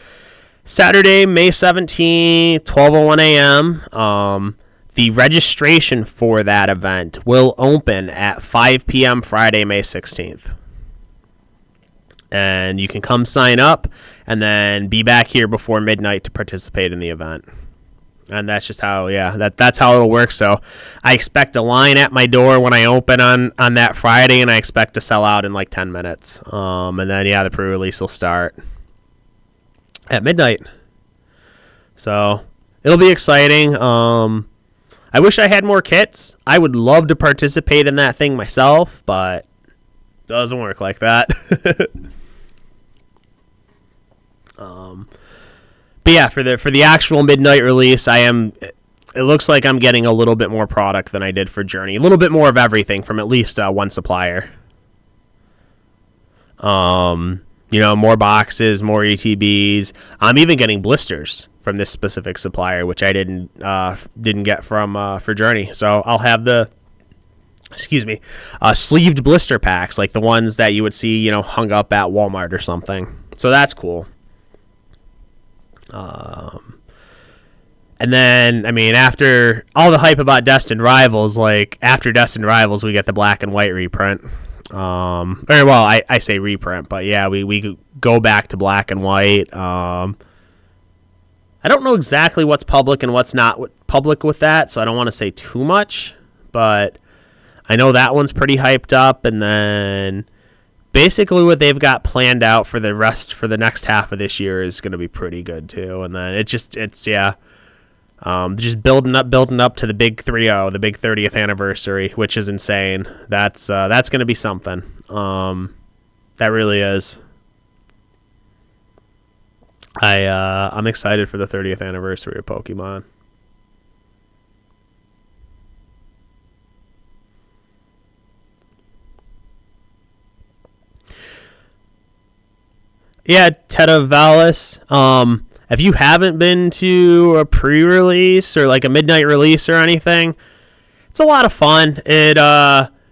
Saturday, May 17th, 12:01 a.m. The registration for that event will open at 5 p.m. Friday, May 16th. And you can come sign up and then be back here before midnight to participate in the event. And that's just how, that's how it'll work. So I expect a line at my door when I open on that Friday, and I expect to sell out in like 10 minutes. And then, the pre-release will start at midnight. So it'll be exciting. I wish I had more kits. I would love to participate in that thing myself, but it doesn't work like that. But yeah, for the actual midnight release, it looks like I'm getting a little bit more product than I did for Journey. A little bit more of everything from at least one supplier. More boxes, more ETBs. I'm even getting blisters from this specific supplier, which I didn't get from for Journey. So I'll have the sleeved blister packs, like the ones that you would see hung up at Walmart or something. So that's cool. And then, after all the hype about Rivals, after Destined Rivals, we get the black and white reprint. I say reprint, but yeah, we go back to black and white. I don't know exactly what's public and what's not public with that, so I don't want to say too much, but I know that one's pretty hyped up. And then basically what they've got planned out for the next half of this year is going to be pretty good too. And then just building up to the big 3-0, the big 30th anniversary, which is insane. That's going to be something. That really is. I'm excited for the 30th anniversary of Pokemon. Yeah, Teta Valis. If you haven't been to a pre-release or like a midnight release or anything, it's a lot of fun.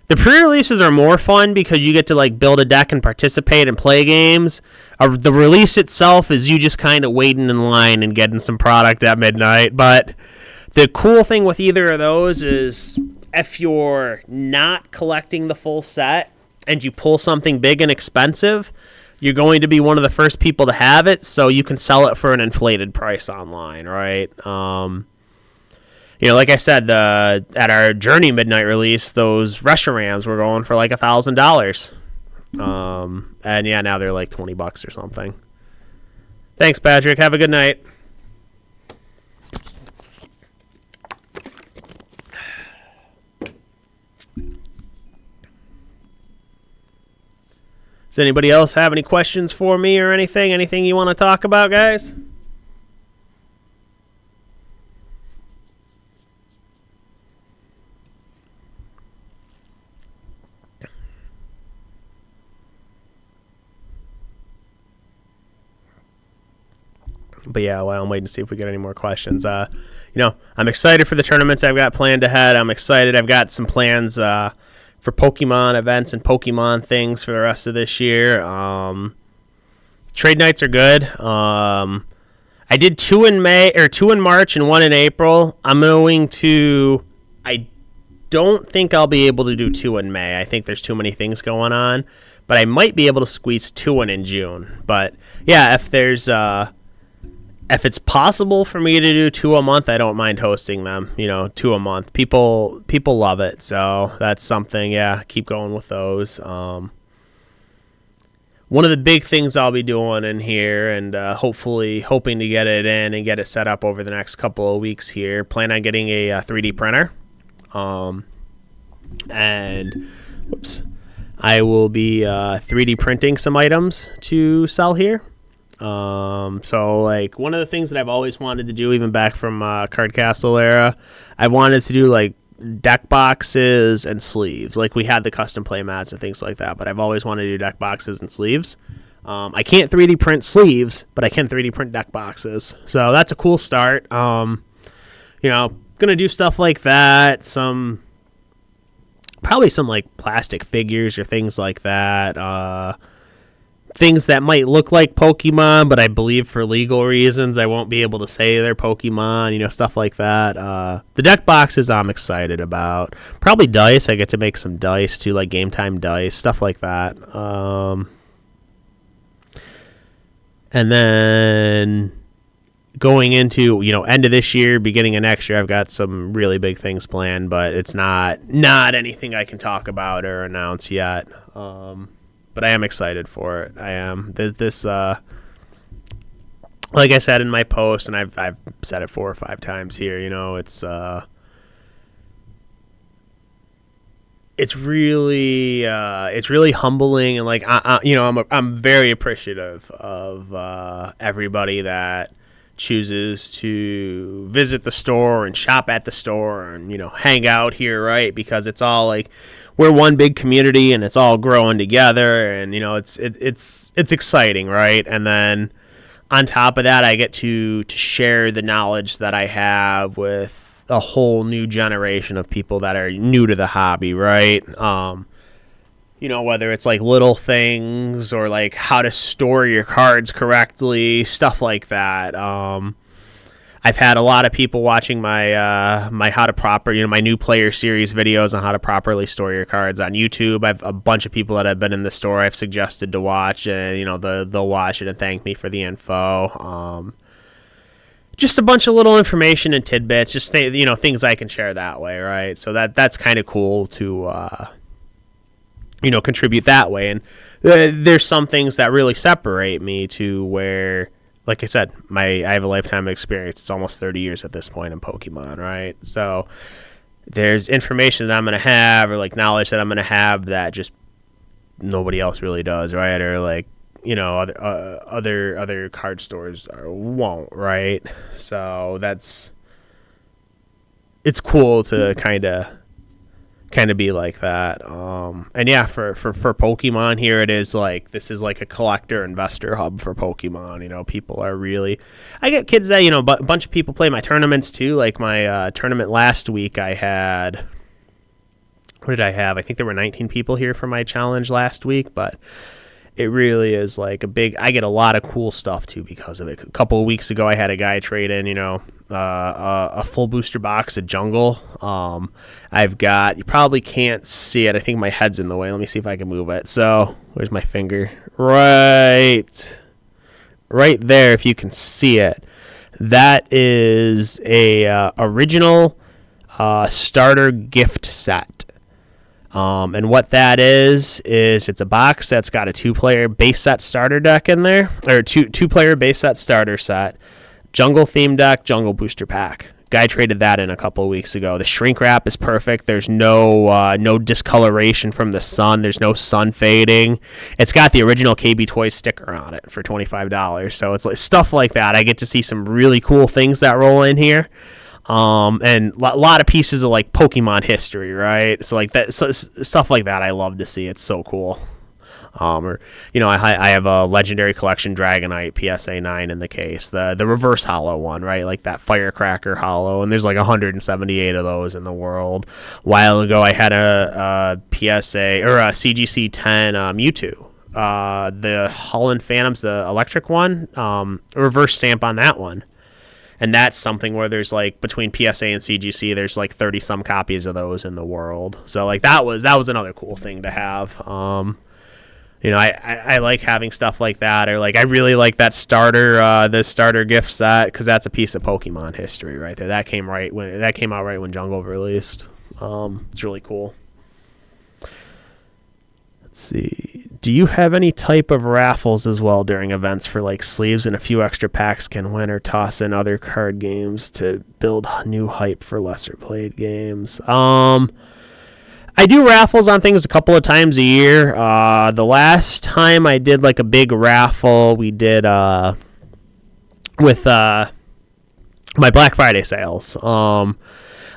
The pre-releases are more fun because you get to like build a deck and participate and play games. The release itself is you just kind of waiting in line and getting some product at midnight. But the cool thing with either of those is if you're not collecting the full set and you pull something big and expensive, you're going to be one of the first people to have it, so you can sell it for an inflated price online, right? Like I said, at our Journey Midnight release, those Reshiram were going for like $1,000. And yeah, now they're like $20 or something. Thanks, Patrick. Have a good night. Does anybody else have any questions for me or anything? Anything you want to talk about, guys? But yeah, well, I'm waiting to see if we get any more questions. I'm excited for the tournaments I've got planned ahead. I'm excited. I've got some plans for Pokemon events and Pokemon things for the rest of this year. Trade nights are good. I did 2 in March and 1 in April. I don't think I'll be able to do 2 in May. I think there's too many things going on, but I might be able to squeeze 2 in June. But yeah, if it's possible for me to do 2 a month, I don't mind hosting them. 2 a month. People love it, so that's something. Yeah, keep going with those. One of the big things I'll be doing in here, and hopefully hoping to get it in and get it set up over the next couple of weeks here. Plan on getting a 3D printer, and I will be 3D printing some items to sell here. So like one of the things that I've always wanted to do, even back from Card Castle era, I wanted to do like deck boxes and sleeves. Like we had the custom play mats and things like that, but I've always wanted to do deck boxes and sleeves. I can't 3D print sleeves, but I can 3D print deck boxes. So that's a cool start. Gonna do stuff like that. Probably some like plastic figures or things like that. Things that might look like Pokemon, but I believe for legal reasons I won't be able to say they're Pokemon, stuff like that. The deck boxes I'm excited about. Probably dice. I get to make some dice too, like game time dice, stuff like that. And then going into, end of this year, beginning of next year, I've got some really big things planned, but it's not anything I can talk about or announce yet. But I am excited for it. I am. This like I said in my post, and I've said it 4 or 5 times here. It's really humbling, and like I'm very appreciative of everybody that chooses to visit the store and shop at the store and hang out here, right? Because it's all like we're one big community and it's all growing together, and it's exciting, right? And then on top of that, I get to share the knowledge that I have with a whole new generation of people that are new to the hobby, right? Whether it's like little things or like how to store your cards correctly, stuff like that. I've had a lot of people watching my my how to proper, my new player series videos on how to properly store your cards on YouTube. I've a bunch of people that have been in the store I've suggested to watch, and they'll watch it and thank me for the info. Just a bunch of little information and tidbits, just things I can share that way, right? So that's kind of cool to contribute that way. And there's some things that really separate me to where, like I said, I have a lifetime of experience. It's almost 30 years at this point in Pokemon, right? So there's information that I'm going to have, or like knowledge that I'm going to have that just nobody else really does, right? Or like, other card stores won't, right? So it's cool to kind of be like that. And yeah, for Pokemon here, it is like, this is like a collector investor hub for Pokemon. People are really, I get kids that, a bunch of people play my tournaments too. Like my tournament last week, I had what did I have? I think there were 19 people here for my challenge last week, but it really is like I get a lot of cool stuff too because of it. A couple of weeks ago, I had a guy trade in, a full booster box of Jungle. I've got, you probably can't see it. I think my head's in the way. Let me see if I can move it. So where's my finger? Right there. If you can see it, that is a original starter gift set. And what that is it's a box that's got a 2-player base set starter deck in there, or two-player base set starter set, jungle theme deck, jungle booster pack. Guy traded that in a couple of weeks ago. The shrink wrap is perfect. There's no discoloration from the sun. There's no sun fading. It's got the original KB Toys sticker on it for $25. So it's like stuff like that. I get to see some really cool things that roll in here. And a lot of pieces of like Pokemon history, right? So like that, stuff like that, I love to see. It's so cool. I have a Legendary Collection Dragonite PSA 9 in the case, the reverse hollow one, right? Like that Firecracker hollow, and there's like 178 of those in the world. A while ago, I had a PSA or a CGC 10 Mewtwo. The Holland Phantoms, the electric one, reverse stamp on that one. And that's something where there's like between PSA and CGC, there's like 30 some copies of those in the world. So like that was another cool thing to have. I like having stuff like that, or like I really like that the starter gift set, because that's a piece of Pokemon history right there. That came out right when Jungle released. It's really cool. Let's see. Do you have any type of raffles as well during events for like sleeves and a few extra packs can win, or toss in other card games to build new hype for lesser played games? I do raffles on things a couple of times a year. The last time I did like a big raffle, we did with my Black Friday sales. I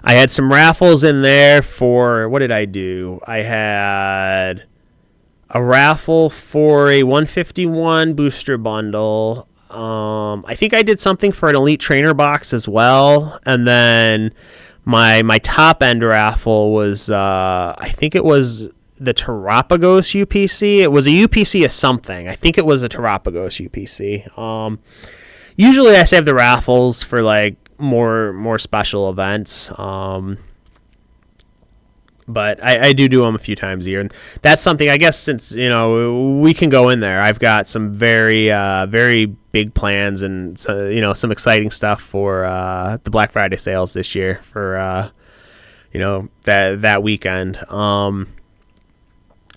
had some raffles in there for, what did I do? I had a raffle for a 151 booster bundle. I think I did something for an Elite Trainer box as well. And then my top end raffle was, I think it was the Terapagos UPC. It was a UPC of something. I think it was a Terapagos UPC. Usually I save the raffles for like more special events. But I do them a few times a year, and that's something, I guess, since we can go in there. I've got some very very big plans and some exciting stuff for the Black Friday sales this year for that weekend.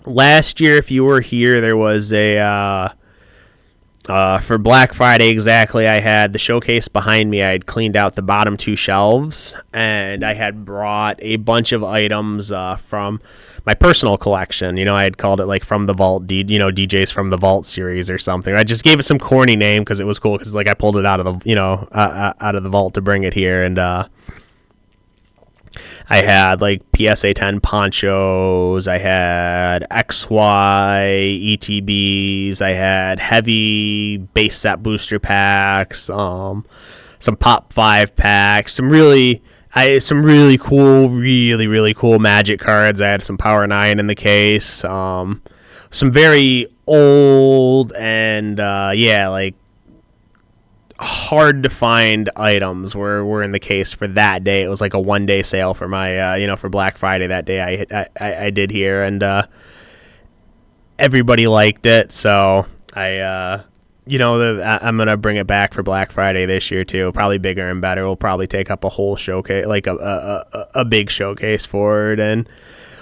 Last year, if you were here, there was a for Black Friday exactly, I had the showcase behind me. I had cleaned out the bottom 2 shelves, and I had brought a bunch of items from my personal collection. I had called it like From the Vault, DJs From the Vault series or something. I just gave it some corny name because it was cool, because like I pulled it out of the out of the vault to bring it here, and I had like PSA 10 ponchos, I had XY ETBs, I had heavy base set booster packs, some Pop 5 packs, some really cool, really cool Magic cards. I had some Power 9 in the case, some very old and like hard to find items were in the case for that day. It was like a 1-day sale for my for Black Friday that day. I did here, and everybody liked it, so I'm gonna bring it back for Black Friday this year too. Probably bigger and better. We'll probably take up a whole showcase, like a big showcase for it, and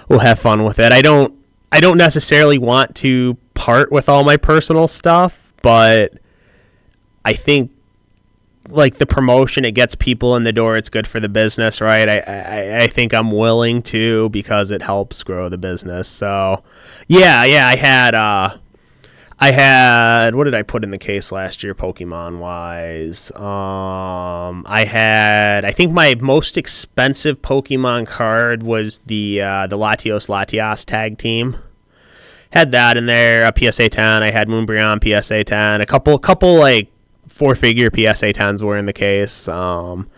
we'll have fun with it. I don't necessarily want to part with all my personal stuff, but I think like the promotion, it gets people in the door. It's good for the business, right? I think I'm willing to, because it helps grow the business. So yeah, I had what did I put in the case last year Pokemon wise? I think my most expensive Pokemon card was the Latios tag team. Had that in there, a PSA 10. I had Moonbreon PSA 10. A couple like 4-figure PSA 10s were in the case. Some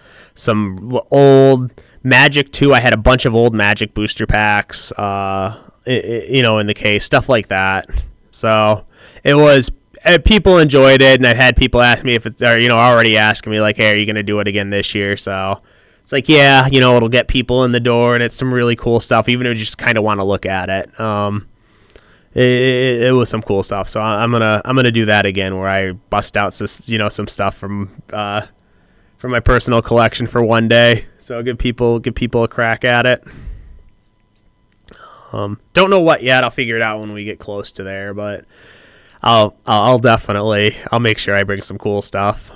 old Magic too. I had a bunch of old Magic booster packs, in the case, stuff like that. So it was people enjoyed it, and I've had people ask me if it's, or already asking me like, hey, are you gonna do it again this year? So it's like, yeah, it'll get people in the door, and it's some really cool stuff, even if you just kind of want to look at it. It was some cool stuff, so I'm gonna do that again, where I bust out some stuff from my personal collection for one day. So give people a crack at it. Don't know what yet. I'll figure it out when we get close to there, but I'll definitely make sure I bring some cool stuff.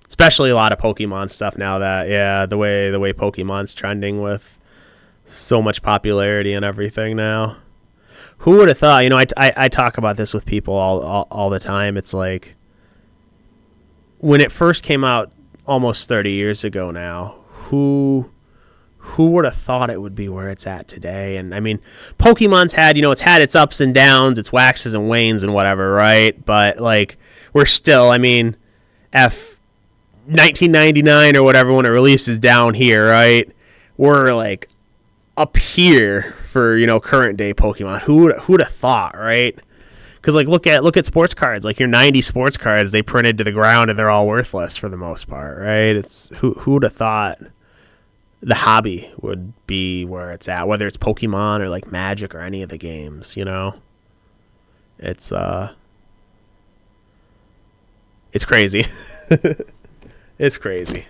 Especially a lot of Pokemon stuff now that the way Pokemon's trending with so much popularity and everything now. Who would have thought? I talk about this with people all the time. It's like when it first came out almost 30 years ago now, who would have thought it would be where it's at today? And I mean, Pokemon's had, it's had its ups and downs, its waxes and wanes and whatever, right? But like, we're still, I mean, 1999 or whatever, when it releases down here, right? We're like up here for, current day Pokemon. Who would have thought, right? Because like, look at sports cards, like your 90 sports cards, they printed to the ground and they're all worthless for the most part, right? It's who would have thought the hobby would be where it's at, whether it's Pokemon or like Magic or any of the games, it's crazy. It's crazy.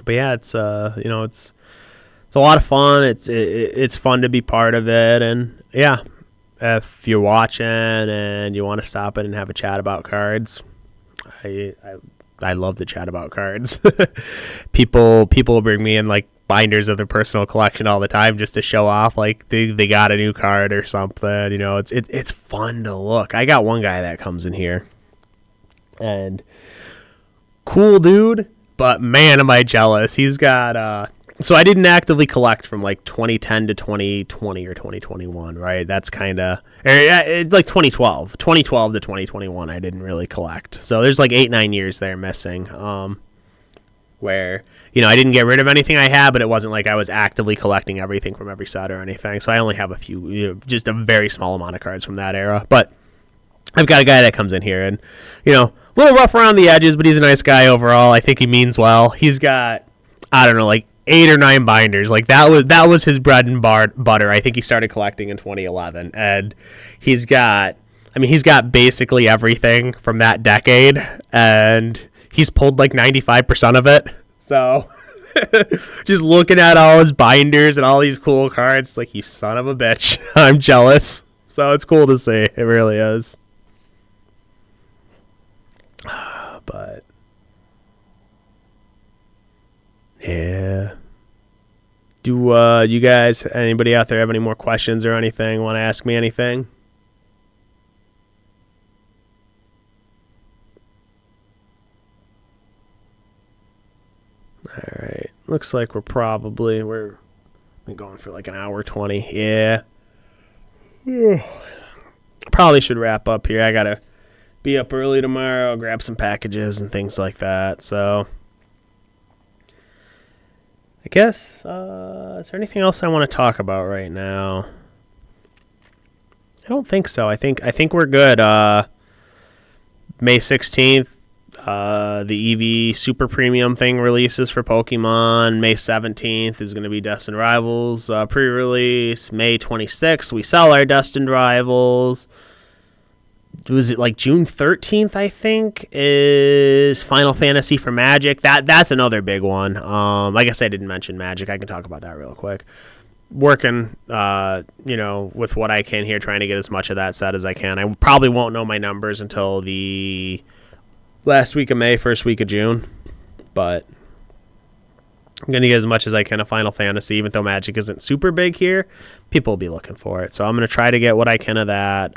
But yeah, it's it's a lot of fun. It's fun to be part of it, and yeah, if you're watching and you want to stop it and have a chat about cards, I love to chat about cards. People bring me in like binders of their personal collection all the time just to show off like they got a new card or something. It's fun to look. I got one guy that comes in here, and cool dude, but man, am I jealous. He's got so I didn't actively collect from like 2010 to 2020 or 2021, right? That's kind of like 2012 to 2021. I didn't really collect. So there's like 8-9 years there missing, where I didn't get rid of anything I had, but it wasn't like I was actively collecting everything from every set or anything. So I only have a few, just a very small amount of cards from that era. But I've got a guy that comes in here and, a little rough around the edges, but he's a nice guy overall. I think he means well. He's got, I don't know, like 8 or 9 binders. Like that was his bread and butter. I think he started collecting in 2011, and he's got basically everything from that decade, and he's pulled like 95% of it. So just looking at all his binders and all these cool cards, like, you son of a bitch. I'm jealous. So it's cool to see. It really is. But yeah. Do you guys, anybody out there have any more questions or anything? Want to ask me anything? All right. Looks like we're been going for like an hour 20. Yeah. Probably should wrap up here. I gotta be up early tomorrow, grab some packages and things like that. So I guess, is there anything else I want to talk about right now? I don't think so. I think we're good. May 16th, the EV Super Premium thing releases for Pokemon. May 17th is going to be Destined Rivals pre-release. May 26th, we sell our Destined Rivals. Was it like June 13th, I think, is Final Fantasy for Magic. That's another big one. I guess I didn't mention Magic. I can talk about that real quick. Working, with what I can here, trying to get as much of that set as I can. I probably won't know my numbers until the last week of May, first week of June. But I'm going to get as much as I can of Final Fantasy, even though Magic isn't super big here. People will be looking for it. So I'm going to try to get what I can of that.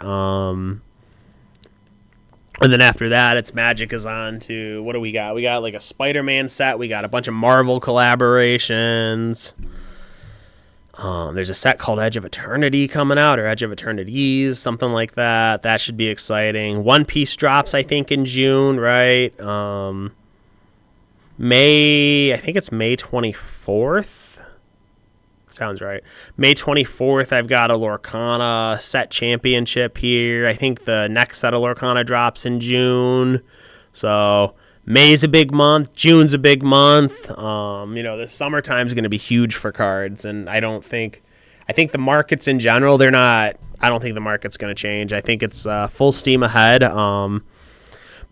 And then after that, it's Magic is on to, what do we got? We got like a Spider-Man set. We got a bunch of Marvel collaborations. There's a set called Edge of Eternity coming out, or Edge of Eternities, something like that. That should be exciting. One Piece drops, I think, in June, right? I think it's May 24th. Sounds right. May 24th, I've got a Lorcana set championship here. I think the next set of Lorcana drops in June. So May's a big month. June's a big month. The summertime's going to be huge for cards, and I think the markets in general, I don't think the market's going to change. I think it's full steam ahead.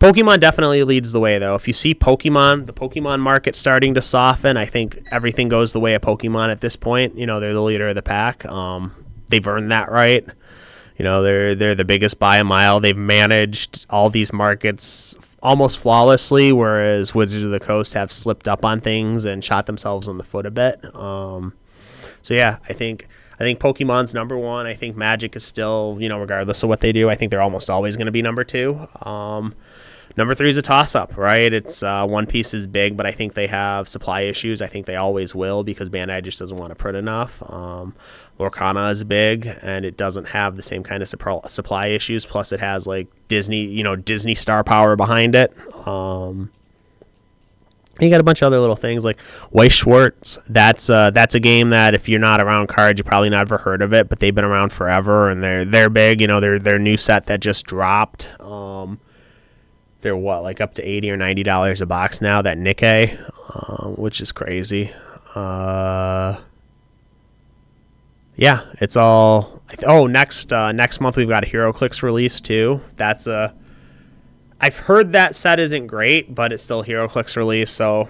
Pokemon definitely leads the way, though. If you see the Pokemon market starting to soften, I think everything goes the way of Pokemon at this point. They're the leader of the pack. They've earned that right. They're the biggest by a mile. They've managed all these markets almost flawlessly, whereas Wizards of the Coast have slipped up on things and shot themselves in the foot a bit. I think Pokemon's number one. I think Magic is still, regardless of what they do, I think they're almost always going to be number two. Number three is a toss-up, right? It's One Piece is big, but I think they have supply issues. I think they always will because Bandai just doesn't want to print enough. Lorcana is big, and it doesn't have the same kind of supply issues. Plus, it has like Disney star power behind it. You got a bunch of other little things like Weiss Schwarz. That's a game that if you're not around cards, you probably never heard of it, but they've been around forever and they're big. Their new set that just dropped. They're up to $80 or $90 a box now. That Nikkei, which is crazy. It's all. Next month we've got a HeroClix release too. I've heard that set isn't great, but it's still HeroClix release, so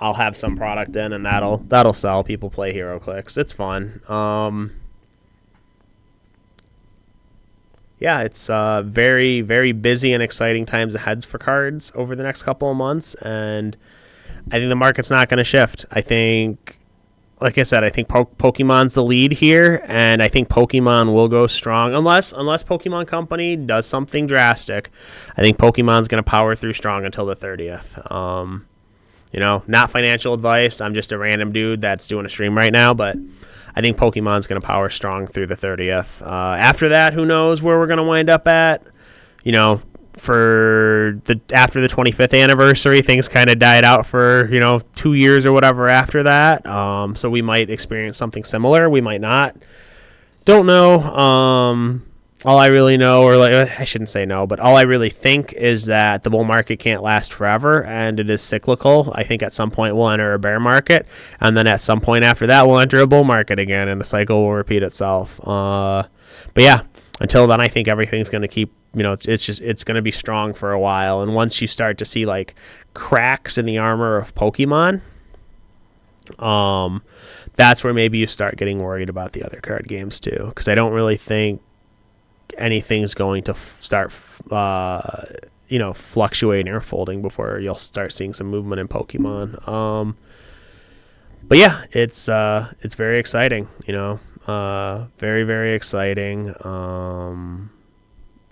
I'll have some product in, and that'll sell. People play HeroClix. It's fun. It's very, very busy and exciting times ahead for cards over the next couple of months, and I think the market's not going to shift. I think, like I said, I think Pokemon's the lead here, and I think Pokemon will go strong unless Pokemon Company does something drastic. I think Pokemon's going to power through strong until the 30th. Not financial advice. I'm just a random dude that's doing a stream right now, but I think Pokemon's going to power strong through the 30th. After that, who knows where we're going to wind up at? After the 25th anniversary, things kind of died out for 2 years or whatever after that. So we might experience something similar. We might not. Don't know. All I really know, I shouldn't say no, but all I really think is that the bull market can't last forever, and it is cyclical. I think at some point we'll enter a bear market, and then at some point after that we'll enter a bull market again, and the cycle will repeat itself. Until then, I think everything's going to keep, it's going to be strong for a while. And once you start to see like cracks in the armor of Pokemon, that's where maybe you start getting worried about the other card games too, because I don't really think anything's going to start fluctuating or folding before you'll start seeing some movement in Pokemon. It's very exciting, very, very exciting.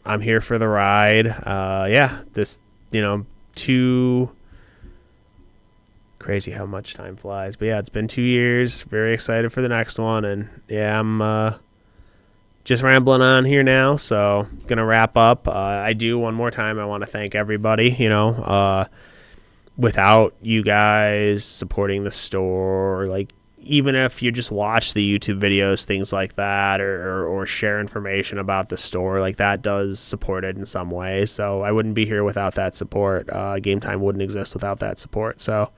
I'm here for the ride. Crazy how much time flies, but it's been 2 years. Very excited for the next one, and I'm just rambling on here now, so gonna wrap up. I do one more time. I want to thank everybody. Without you guys supporting the store, like even if you just watch the YouTube videos, things like that, or share information about the store, like that does support it in some way. So I wouldn't be here without that support. Game Time wouldn't exist without that support. So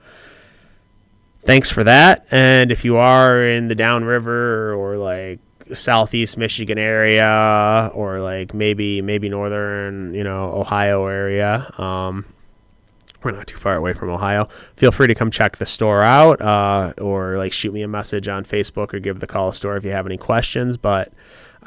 thanks for that. And if you are in the Downriver or like Southeast Michigan area, or like maybe northern Ohio area, we're not too far away from Ohio, feel free to come check the store out, or like shoot me a message on Facebook or give the call store if you have any questions. But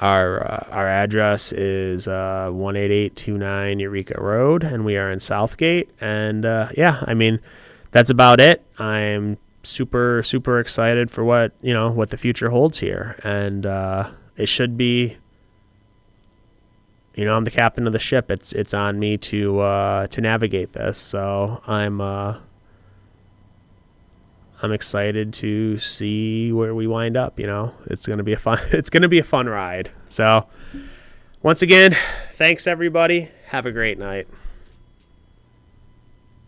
our address is 18829 Eureka Road, and we are in Southgate. And that's about it. I'm super, super excited for what the future holds here, and it should be. I'm the captain of the ship. It's on me to navigate this. So I'm I'm excited to see where we wind up. It's gonna be a fun ride. So once again, thanks everybody. Have a great night.